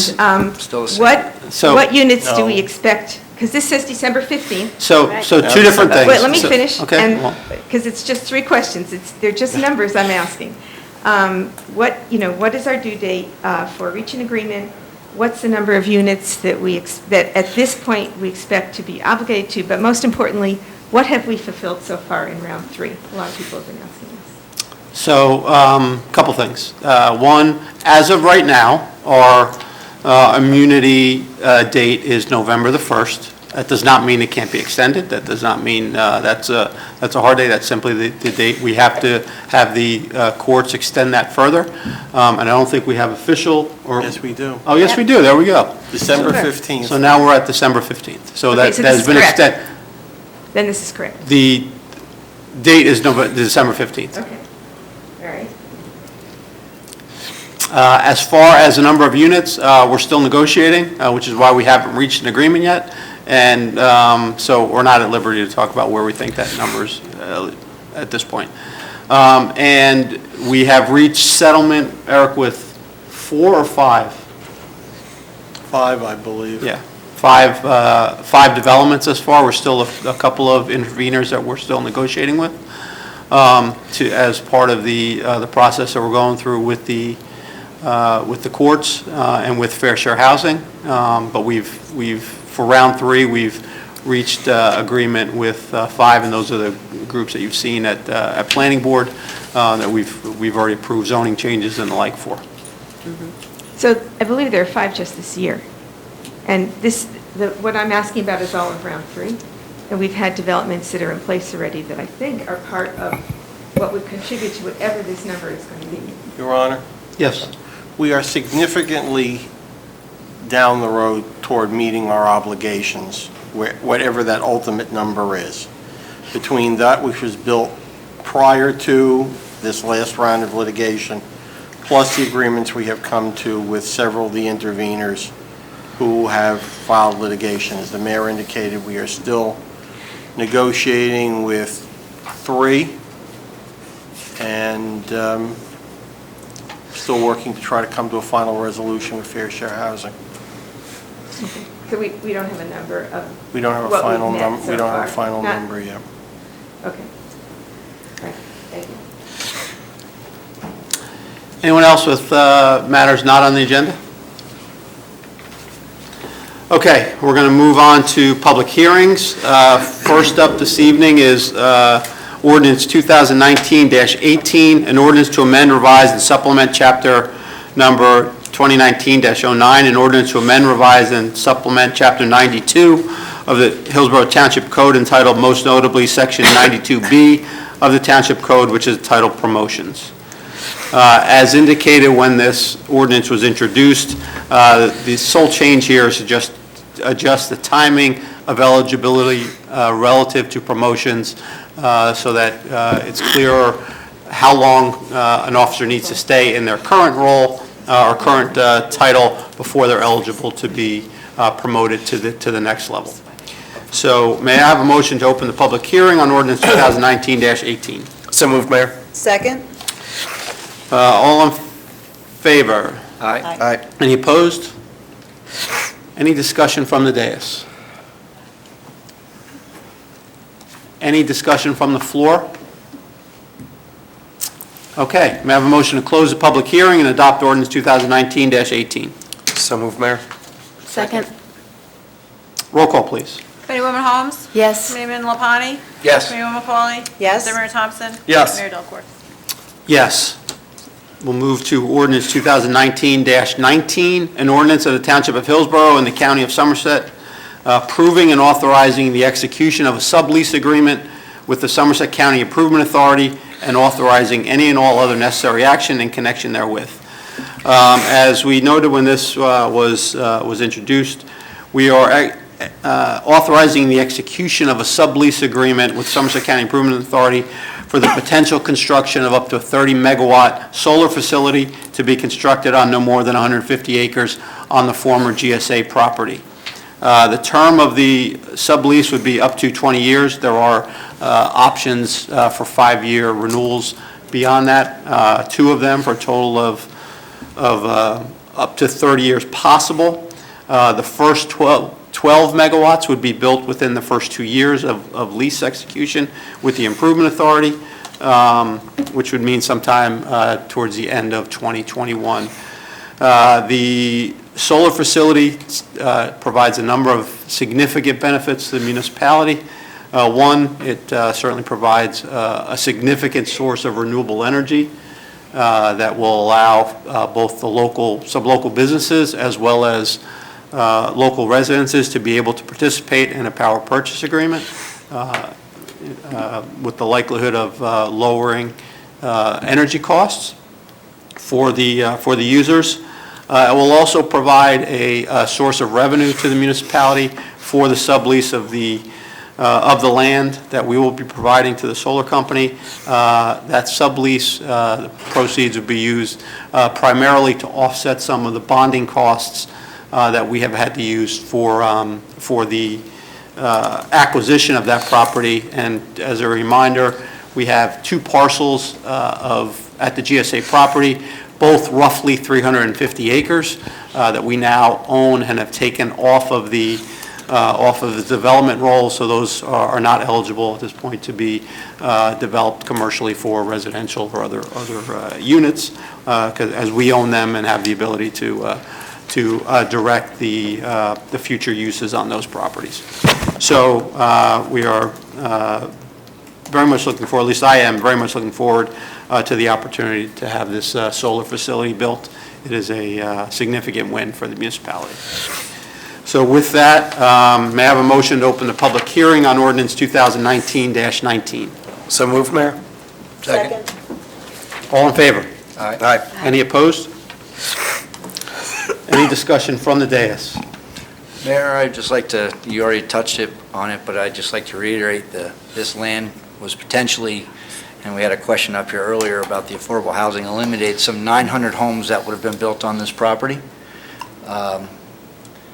Still the same. what So- What units do No. we expect? Because this says December 15th. So two different things. Wait, let me So- finish. Okay. Well, Because it's just 3 questions. They're just numbers I'm asking. What is our due date for reaching agreement? What's the number of units that that at this point we expect to be obligated to? But most importantly, what have we fulfilled so far in round 3? A lot of people have been asking this. So, couple things. One, as of right now, our immunity date is November the 1st. That does not mean it can't be extended. That does not mean that's a hard date. That's simply the date. We have to have the courts extend that further. And I don't think we have official or... Yes, we do. Oh, yes, we do. There we go. December 15th. So now we're at December 15th. So Okay, that so has this is been correct. extended. Then this is correct. The date is December 15th. Okay. All right. As far as the number of units, we're still negotiating, which is why we haven't reached an agreement yet. And so we're not at liberty to talk about where we think that number's at this point. And we have reached settlement, Eric, with 4 or 5? 5, I believe. Yeah, 5 developments thus far. We're still a couple of interveners that we're still negotiating with as part of the process that we're going through with the courts and with Fair Share Housing. But for round 3, we've reached agreement with 5, and those are the groups that you've seen at Planning Board that we've already approved zoning changes and the like for. So I believe there are 5 just this year. And what I'm asking about is all of round 3. And we've had developments that are in place already that I think are part of what would contribute to whatever this number is going to be. Your Honor? Yes. We are significantly down the road toward meeting our obligations, whatever that ultimate number is. Between that which was built prior to this last round of litigation, plus the agreements we have come to with several of the interveners who have filed litigation. As the mayor indicated, we are still negotiating with 3 and still working to try to come to a final resolution with Fair Share Housing. So we don't have a number of We don't have a what we've final met number. so We don't have a far. final Not- number yet. Okay. All right, thank you. Anyone else with matters not on the agenda? Okay, we're going to move on to public hearings. First up this evening is ordinance 2019-18, an ordinance to amend, revise, and supplement chapter number 2019-09, an ordinance to amend, revise, and supplement chapter 92 of the Hillsborough Township Code entitled, most notably, section 92B of the Township Code, which is titled Promotions. As indicated when this ordinance was introduced, the sole change here is to just adjust the timing of eligibility relative to promotions so that it's clearer how long an officer needs to stay in their current role or current title before they're eligible to be promoted to the next level. So may I have a motion to open the public hearing on ordinance 2019-18? So moved, Mayor. Second? All in favor? Aye. Aye. Any opposed? Any discussion from the dais? Any discussion from the floor? Okay, may I have a motion to close the public hearing and adopt ordinance 2019-18? So moved, Mayor. Second. Roll call, please. Committeewoman Holmes? Yes. Committeeman Lapani? Yes. Committeewoman McCauley? Yes. Deputy Mayor Thompson? Yes. Mayor Delcor? Yes. We'll move to ordinance 2019-19, an ordinance of the Township of Hillsborough and the County of Somerset approving and authorizing the execution of a sublease agreement with the Somerset County Improvement Authority and authorizing any and all other necessary action in connection therewith. As we noted when this was introduced, we are authorizing the execution of a sublease agreement with Somerset County Improvement Authority for the potential construction of up to a 30-megawatt solar facility to be constructed on no more than 150 acres on the former GSA property. The term of the sublease would be up to 20 years. There are options for 5-year renewals beyond that, 2 of them for a total of up to 30 years possible. The first 12 megawatts would be built within the first 2 years of lease execution with the Improvement Authority, which would mean sometime towards the end of 2021. The solar facility provides a number of significant benefits to the municipality. One, it certainly provides a significant source of renewable energy that will allow both the sublocal businesses as well as local residences to be able to participate in a power purchase agreement with the likelihood of lowering energy costs for the users. It will also provide a source of revenue to the municipality for the sublease of the land that we will be providing to the solar company. That sublease proceeds will be used primarily to offset some of the bonding costs that we have had to use for the acquisition of that property. And as a reminder, we have 2 parcels at the GSA property, both roughly 350 acres that we now own and have taken off of the development roll, so those are not eligible at this point to be developed commercially for residential or other units, as we own them and have the ability to direct the future uses on those properties. So we are very much looking forward, at least I am very much looking forward to the opportunity to have this solar facility built. It is a significant win for the municipality. So with that, may I have a motion to open the public hearing on ordinance 2019-19? So moved, Mayor. Second. All in favor? Aye. Any opposed? Any discussion from the dais? Mayor, I'd just like to, you already touched on it, but I'd just like to reiterate this land was potentially, and we had a question up here earlier about the affordable housing, eliminated some 900 homes that would have been built on this property.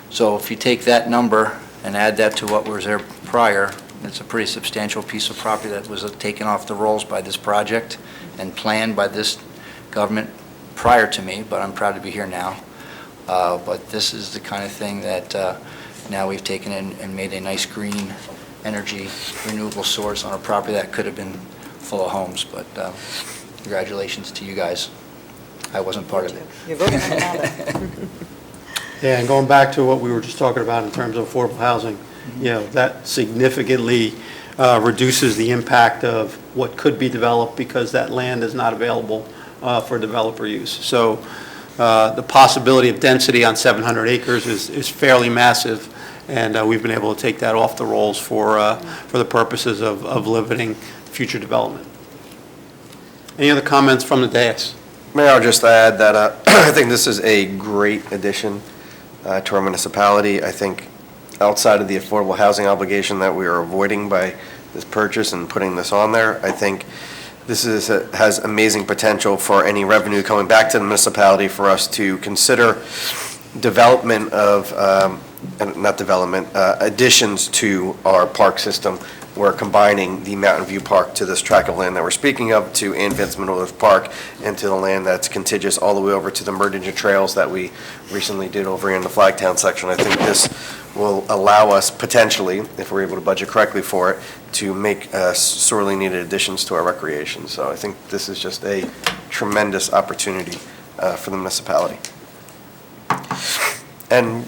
So if you take that number and add that to what was there prior, it's a pretty substantial piece of property that was taken off the rolls by this project and planned by this government prior to me, but I'm proud to be here now. But this is the kind of thing that now we've taken in and made a nice green energy renewable source on a property that could have been full of homes. But congratulations to you guys. I wasn't part of it. You're voting on it now, then. Yeah, and going back to what we were just talking about in terms of affordable housing, that significantly reduces the impact of what could be developed because that land is not available for developer use. So the possibility of density on 700 acres is fairly massive, and we've been able to take that off the rolls for the purposes of limiting future development. Any other comments from the dais? Mayor, I'll just add that I think this is a great addition to our municipality. I think outside of the affordable housing obligation that we are avoiding by this purchase and putting this on there, I think this has amazing potential for any revenue coming back to the municipality for us to consider development of, additions to our park system. We're combining the Mountain View Park to this tract of land that we're speaking of, to Ann Vince Manolis Park, and to the land that's contiguous all the way over to the Murdinger Trails that we recently did over in the Flagtown section. I think this will allow us potentially, if we're able to budget correctly for it, to make sorely needed additions to our recreation. So I think this is just a tremendous opportunity for the municipality. And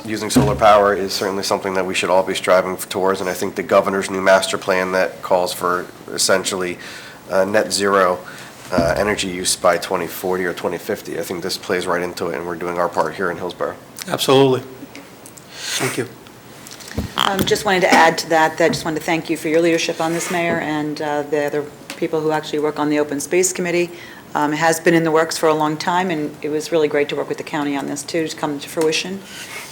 using solar power is certainly something that we should all be striving towards, and I think the governor's new master plan that calls for essentially net zero energy use by 2040 or 2050, I think this plays right into it, and we're doing our part here in Hillsborough. Absolutely. Thank you. Just wanted to add to that, I just wanted to thank you for your leadership on this, Mayor, and the other people who actually work on the Open Space Committee. It has been in the works for a long time, and it was really great to work with the county on this too, to come to fruition.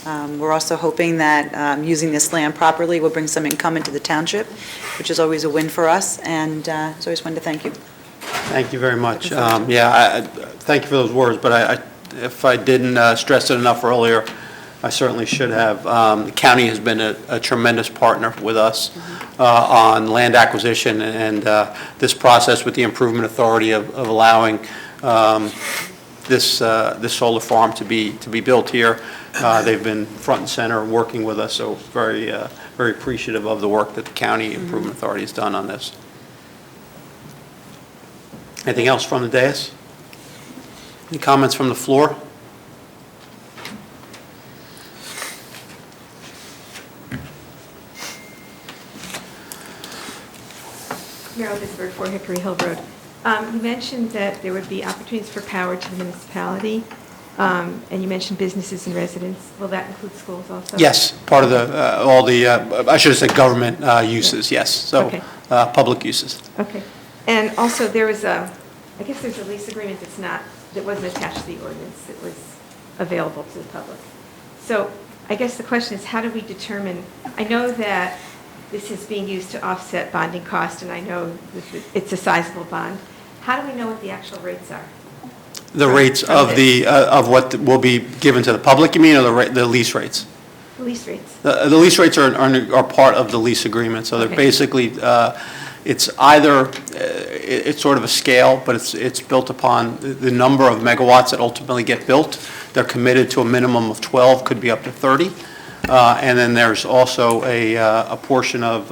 We're also hoping that using this land properly will bring some income into the township, which is always a win for us, and so I just wanted to thank you. Thank you very much. Thank you for those words, but if I didn't stress it enough earlier, I certainly should have. The county has been a tremendous partner with us on land acquisition, and this process with the Improvement Authority of allowing this solar farm to be built here. They've been front and center working with us, so very appreciative of the work that the County Improvement Authority has done on this. Anything else from the dais? Any comments from the floor? Meryl Bisberg, 4 Hickory Hill Road. You mentioned that there would be opportunities for power to the municipality, and you mentioned businesses and residents. Will that include schools also? Yes, part of the, all the, I should have said government uses, yes, so Okay. public uses. Okay. And also, there was a, I guess there's a lease agreement that wasn't attached to the ordinance, that was available to the public. So I guess the question is, how do we determine, I know that this is being used to offset bonding cost, and I know that it's a sizable bond. How do we know what the actual rates are? The rates of the, of what will be given to the public, you mean, or the lease rates? The lease rates. The lease rates are part of the lease agreement, so they're Okay. basically, it's either, it's sort of a scale, but it's built upon the number of megawatts that ultimately get built. They're committed to a minimum of 12, could be up to 30. And then there's also a portion of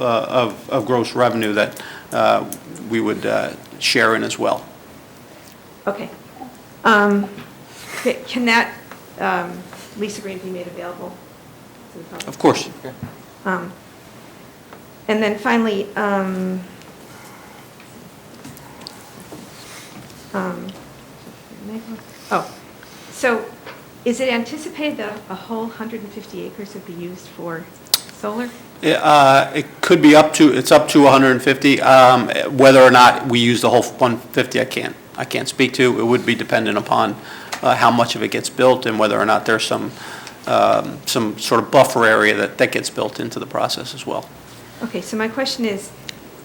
gross revenue that we would share in as well. Okay. Can that lease agreement be made available to the public? Of course. And then finally, so is it anticipated that a whole 150 acres would be used for solar? It could be it's up to 150. Whether or not we use the whole 150, I can't speak to. It would be dependent upon how much of it gets built and whether or not there's some sort of buffer area that gets built into the process as well. Okay, so my question is,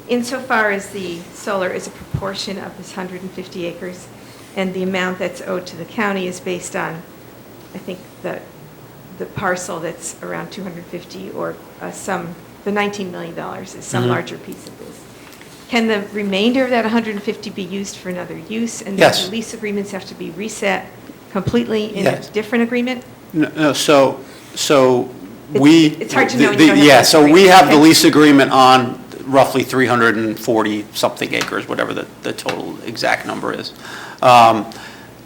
insofar as the solar is a proportion of this 150 acres, and the amount that's owed to the county is based on, I think, the parcel that's around 250, or the $19 million is some larger piece of this. Can the remainder of that 150 be used for another use? And Yes. the lease agreements have to be reset completely in Yes. a different agreement? No, so we... It's hard to know when you don't have Yeah, the so lease we have the agreement. lease agreement on roughly 340-something acres, whatever the total exact number is.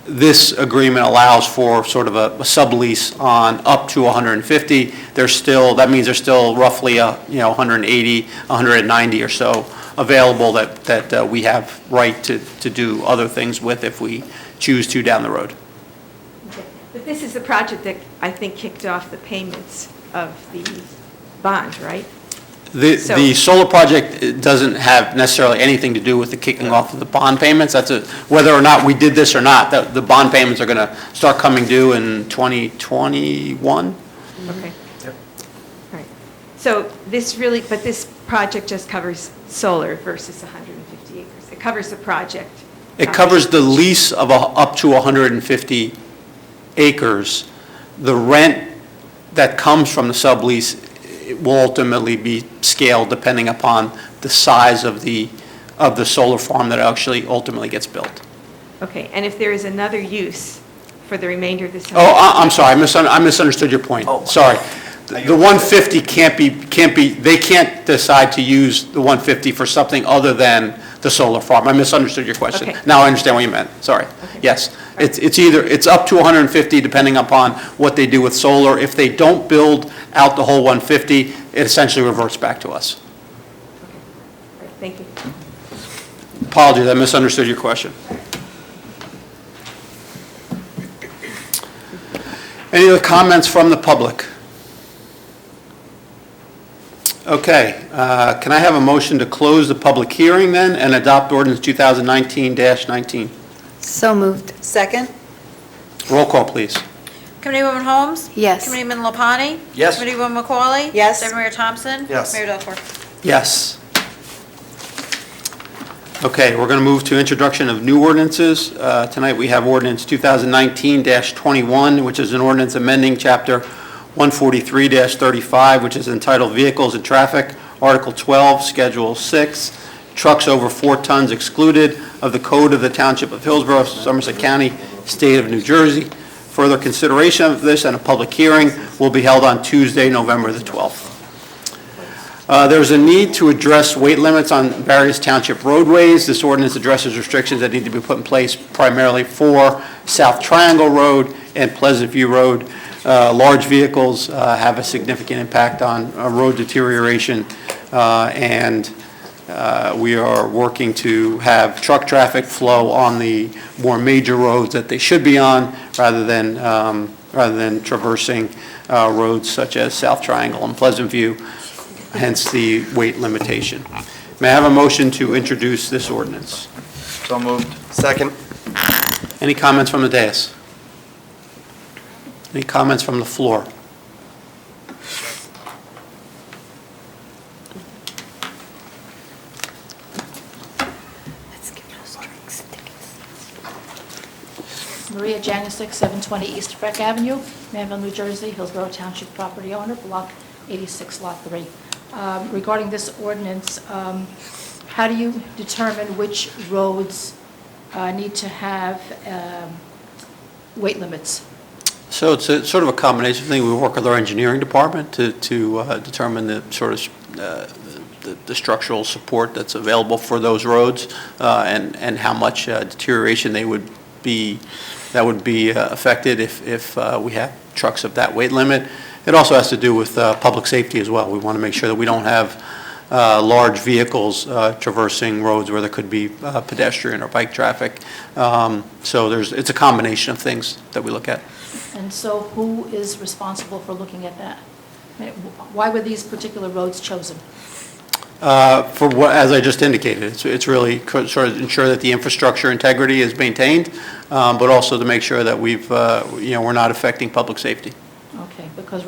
This agreement allows for sort of a sublease on up to 150. That means there's still roughly 180, 190 or so available that we have right to do other things with if we choose to down the road. Okay. But this is the project that I think kicked off the payments of the bond, right? The So- solar project doesn't have necessarily anything to do with the kicking off of the bond payments. Whether or not we did this or not, the bond payments are going to start coming due in 2021. Okay. All right. So this project just covers solar versus 150 acres. It covers the project. It covers the lease of up to 150 acres. The rent that comes from the sublease will ultimately be scaled depending upon the size of the solar farm that actually ultimately gets built. Okay, and if there is another use for the remainder of this... I'm sorry, I misunderstood your point. Sorry. The 150 can't be, they can't decide to use the 150 for something other than the solar farm. I misunderstood your question. Okay. Now I understand what you meant, sorry. Okay. Yes, it's up to 150 depending upon what they do with solar. If they don't build out the whole 150, it essentially reverts back to us. All right, thank you. Apologies, I misunderstood your question. Any other comments from the public? Okay, can I have a motion to close the public hearing then and adopt ordinance 2019-19? So moved. Second? Roll call, please. Committeewoman Holmes? Yes. Committeeman Lapani? Yes. Committeewoman McCauley? Yes. Deputy Mayor Thompson? Yes. Mayor Delcor? Yes. Okay, we're going to move to introduction of new ordinances. Tonight we have ordinance 2019-21, which is an ordinance amending Chapter 143-35, which is entitled Vehicles and Traffic, Article 12, Schedule 6, Trucks over 4 tons excluded, of the Code of the Township of Hillsborough, Somerset County, State of New Jersey. Further consideration of this and a public hearing will be held on Tuesday, November the 12th. There's a need to address weight limits on various township roadways. This ordinance addresses restrictions that need to be put in place primarily for South Triangle Road and Pleasant View Road. Large vehicles have a significant impact on road deterioration, and we are working to have truck traffic flow on the more major roads that they should be on, rather than traversing roads such as South Triangle and Pleasant View, hence the weight limitation. May I have a motion to introduce this ordinance? So moved. Second. Any comments from the dais? Any comments from the floor? Maria Janusik, 720 East Breck Avenue, Manville, New Jersey, Hillsborough Township property owner, Block 86, Lot 3. Regarding this ordinance, how do you determine which roads need to have weight limits? So it's sort of a combination thing. We work with our engineering department to determine the sort of the structural support that's available for those roads, and how much deterioration that would be affected if we have trucks of that weight limit. It also has to do with public safety as well. We want to make sure that we don't have large vehicles traversing roads where there could be pedestrian or bike traffic. So it's a combination of things that we look at. And so who is responsible for looking at that? I mean, why were these particular roads chosen? For what, as I just indicated, it's really sort of ensure that the infrastructure integrity is maintained, but also to make sure that we're not affecting public safety. Okay, because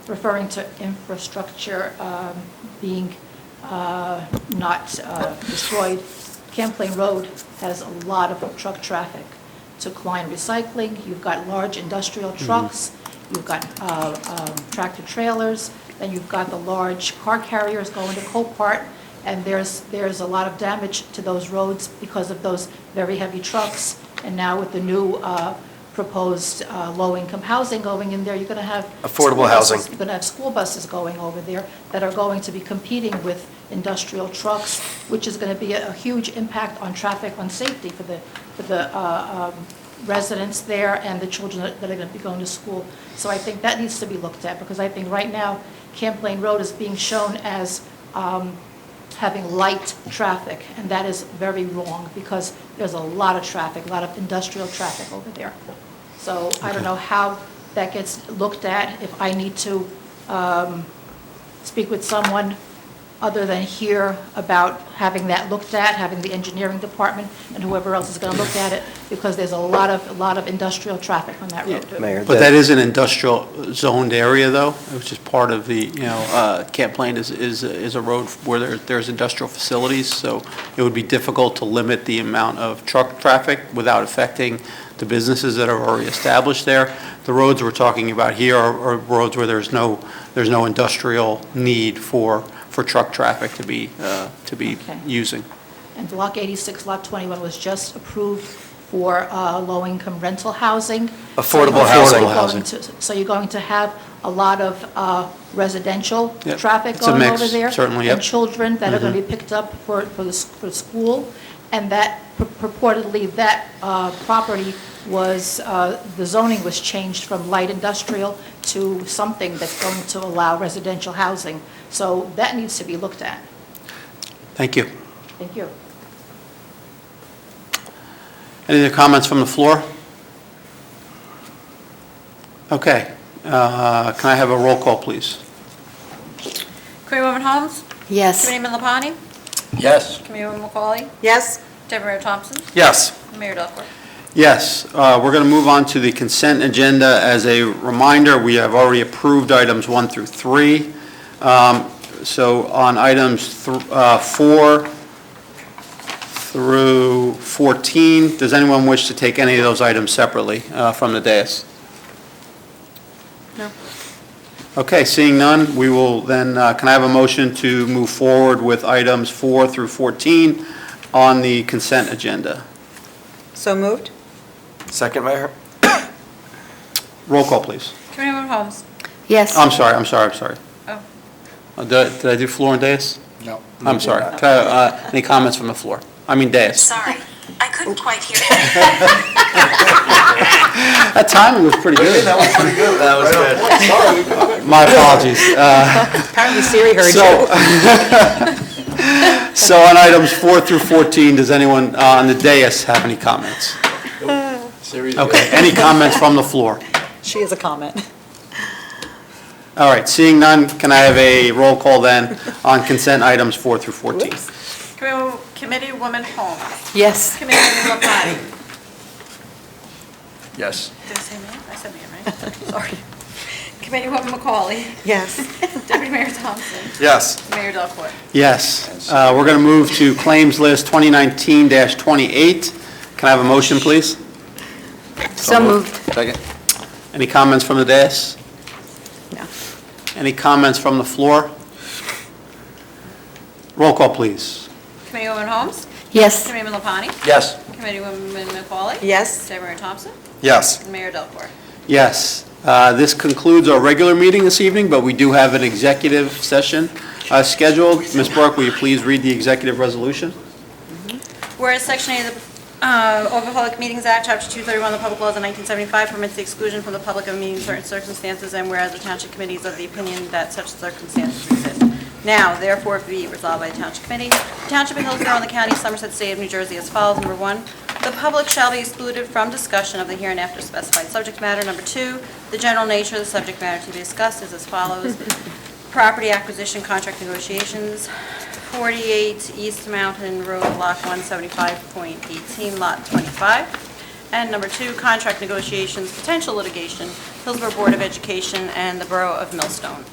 referring to infrastructure being not destroyed, Champlain Road has a lot of truck traffic. To Klein Recycling, you've got large industrial trucks, you've got tractor trailers, then you've got the large car carriers going to Copart, and there's a lot of damage to those roads because of those very heavy trucks. And now with the new proposed low-income housing going in there, you're going to have Affordable housing. You're going to have school buses going over there that are going to be competing with industrial trucks, which is going to be a huge impact on traffic, on safety for the residents there and the children that are going to be going to school. So I think that needs to be looked at, because I think right now Champlain Road is being shown as having light traffic, and that is very wrong, because there's a lot of traffic, a lot of industrial traffic over there. So I don't know how that gets looked at, if I need to speak with someone other than here about having that looked at, having the engineering department and whoever else is going to look at it, because there's a lot of industrial traffic on that road. Mayor. But that is an industrial zoned area, though, which is part of the, Champlain is a road where there's industrial facilities, so it would be difficult to limit the amount of truck traffic without affecting the businesses that are already established there. The roads we're talking about here are roads where there's no industrial need for truck traffic to be Okay. using. And Block 86, Lot 21 was just approved for low-income rental housing. Affordable housing. So you're going to have a lot of residential Yep. traffic It's a going mix, over there. certainly, yep. And children that are going to be picked up for school. And that purportedly, that property was, the zoning was changed from light industrial to something that's going to allow residential housing. So that needs to be looked at. Thank you. Thank you. Any other comments from the floor? Okay. Can I have a roll call, please? Committeewoman Holmes? Yes. Committeeman Lapani? Yes. Committeewoman McCauley? Yes? Deputy Mayor Thompson? Yes. Mayor Delcor? Yes, we're going to move on to the consent agenda. As a reminder, we have already approved items 1 through 3. So on items 4 through 14, does anyone wish to take any of those items separately from the dais? No. Okay, seeing none, we will then, can I have a motion to move forward with items 4 through 14 on the consent agenda? So moved? Second, Mayor? Roll call, please. Committeewoman Holmes? Yes. I'm sorry. Oh. Did I do floor and dais? No. I'm sorry. Any comments from the floor? I mean dais. Sorry, I couldn't quite hear. That timing was pretty good. That was pretty good. That was good. My apologies. Apparently Siri heard you. So on items 4 through 14, does anyone on the dais have any comments? Okay, any comments from the floor? She has a comment. All right, seeing none, can I have a roll call then on consent items 4 through 14? Committeewoman Holmes? Yes. Committeewoman Lepati? Yes. Did I say Mayor? I said Mayor, right? Sorry. Committeewoman McCauley? Yes. Deputy Mayor Thompson? Yes. Mayor Delcor? Yes. We're going to move to claims list 2019-28. Can I have a motion, please? So moved. Second. Any comments from the dais? No. Any comments from the floor? Roll call, please. Committeewoman Holmes? Yes. Committeewoman Lepati? Yes. Committeewoman McCauley? Yes. Deputy Mayor Thompson? Yes. And Mayor Delcor? Yes. This concludes our regular meeting this evening, but we do have an executive session scheduled. Ms. Burke, will you please read the executive resolution? Whereas Section 8 of the Open Public Meetings Act, Chapter 231 of the Public Laws of 1975 permits the exclusion from the public of meeting in certain circumstances, and whereas the Township Committee is of the opinion that such circumstances exist. Now, therefore, be resolved by the Township Committee. The Township of Hillsborough in the County of Somerset, State of New Jersey as follows. Number 1, the public shall be excluded from discussion of the hereinafter specified subject matter. Number 2, the general nature of the subject matter to be discussed is as follows. Property acquisition contract negotiations, 48 East Mountain Road, Block 175.18, Lot 25. And number 2, contract negotiations, potential litigation, Hillsborough Board of Education and the Borough of Millstone.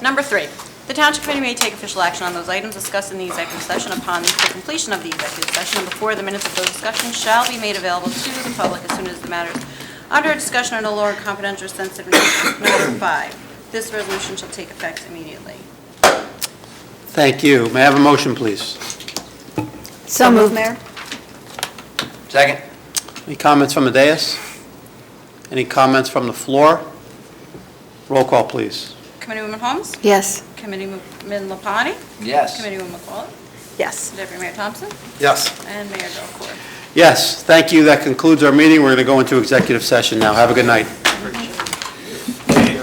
Number 3, the Township Committee may take official action on those items discussed in the executive session upon the completion of the executive session and before the minutes of those discussions shall be made available to the public as soon as the matters under discussion are no longer confidential or sensitive. Number 5, this resolution shall take effect immediately. Thank you. May I have a motion, please? So moved. Mayor? Second. Any comments from the dais? Any comments from the floor? Roll call, please. Committeewoman Holmes? Yes. Committeewoman Lepati? Yes. Committeewoman McCauley? Yes. Deputy Mayor Thompson? Yes. And Mayor Delcor. Yes, thank you. That concludes our meeting. We're going to go into executive session now. Have a good night.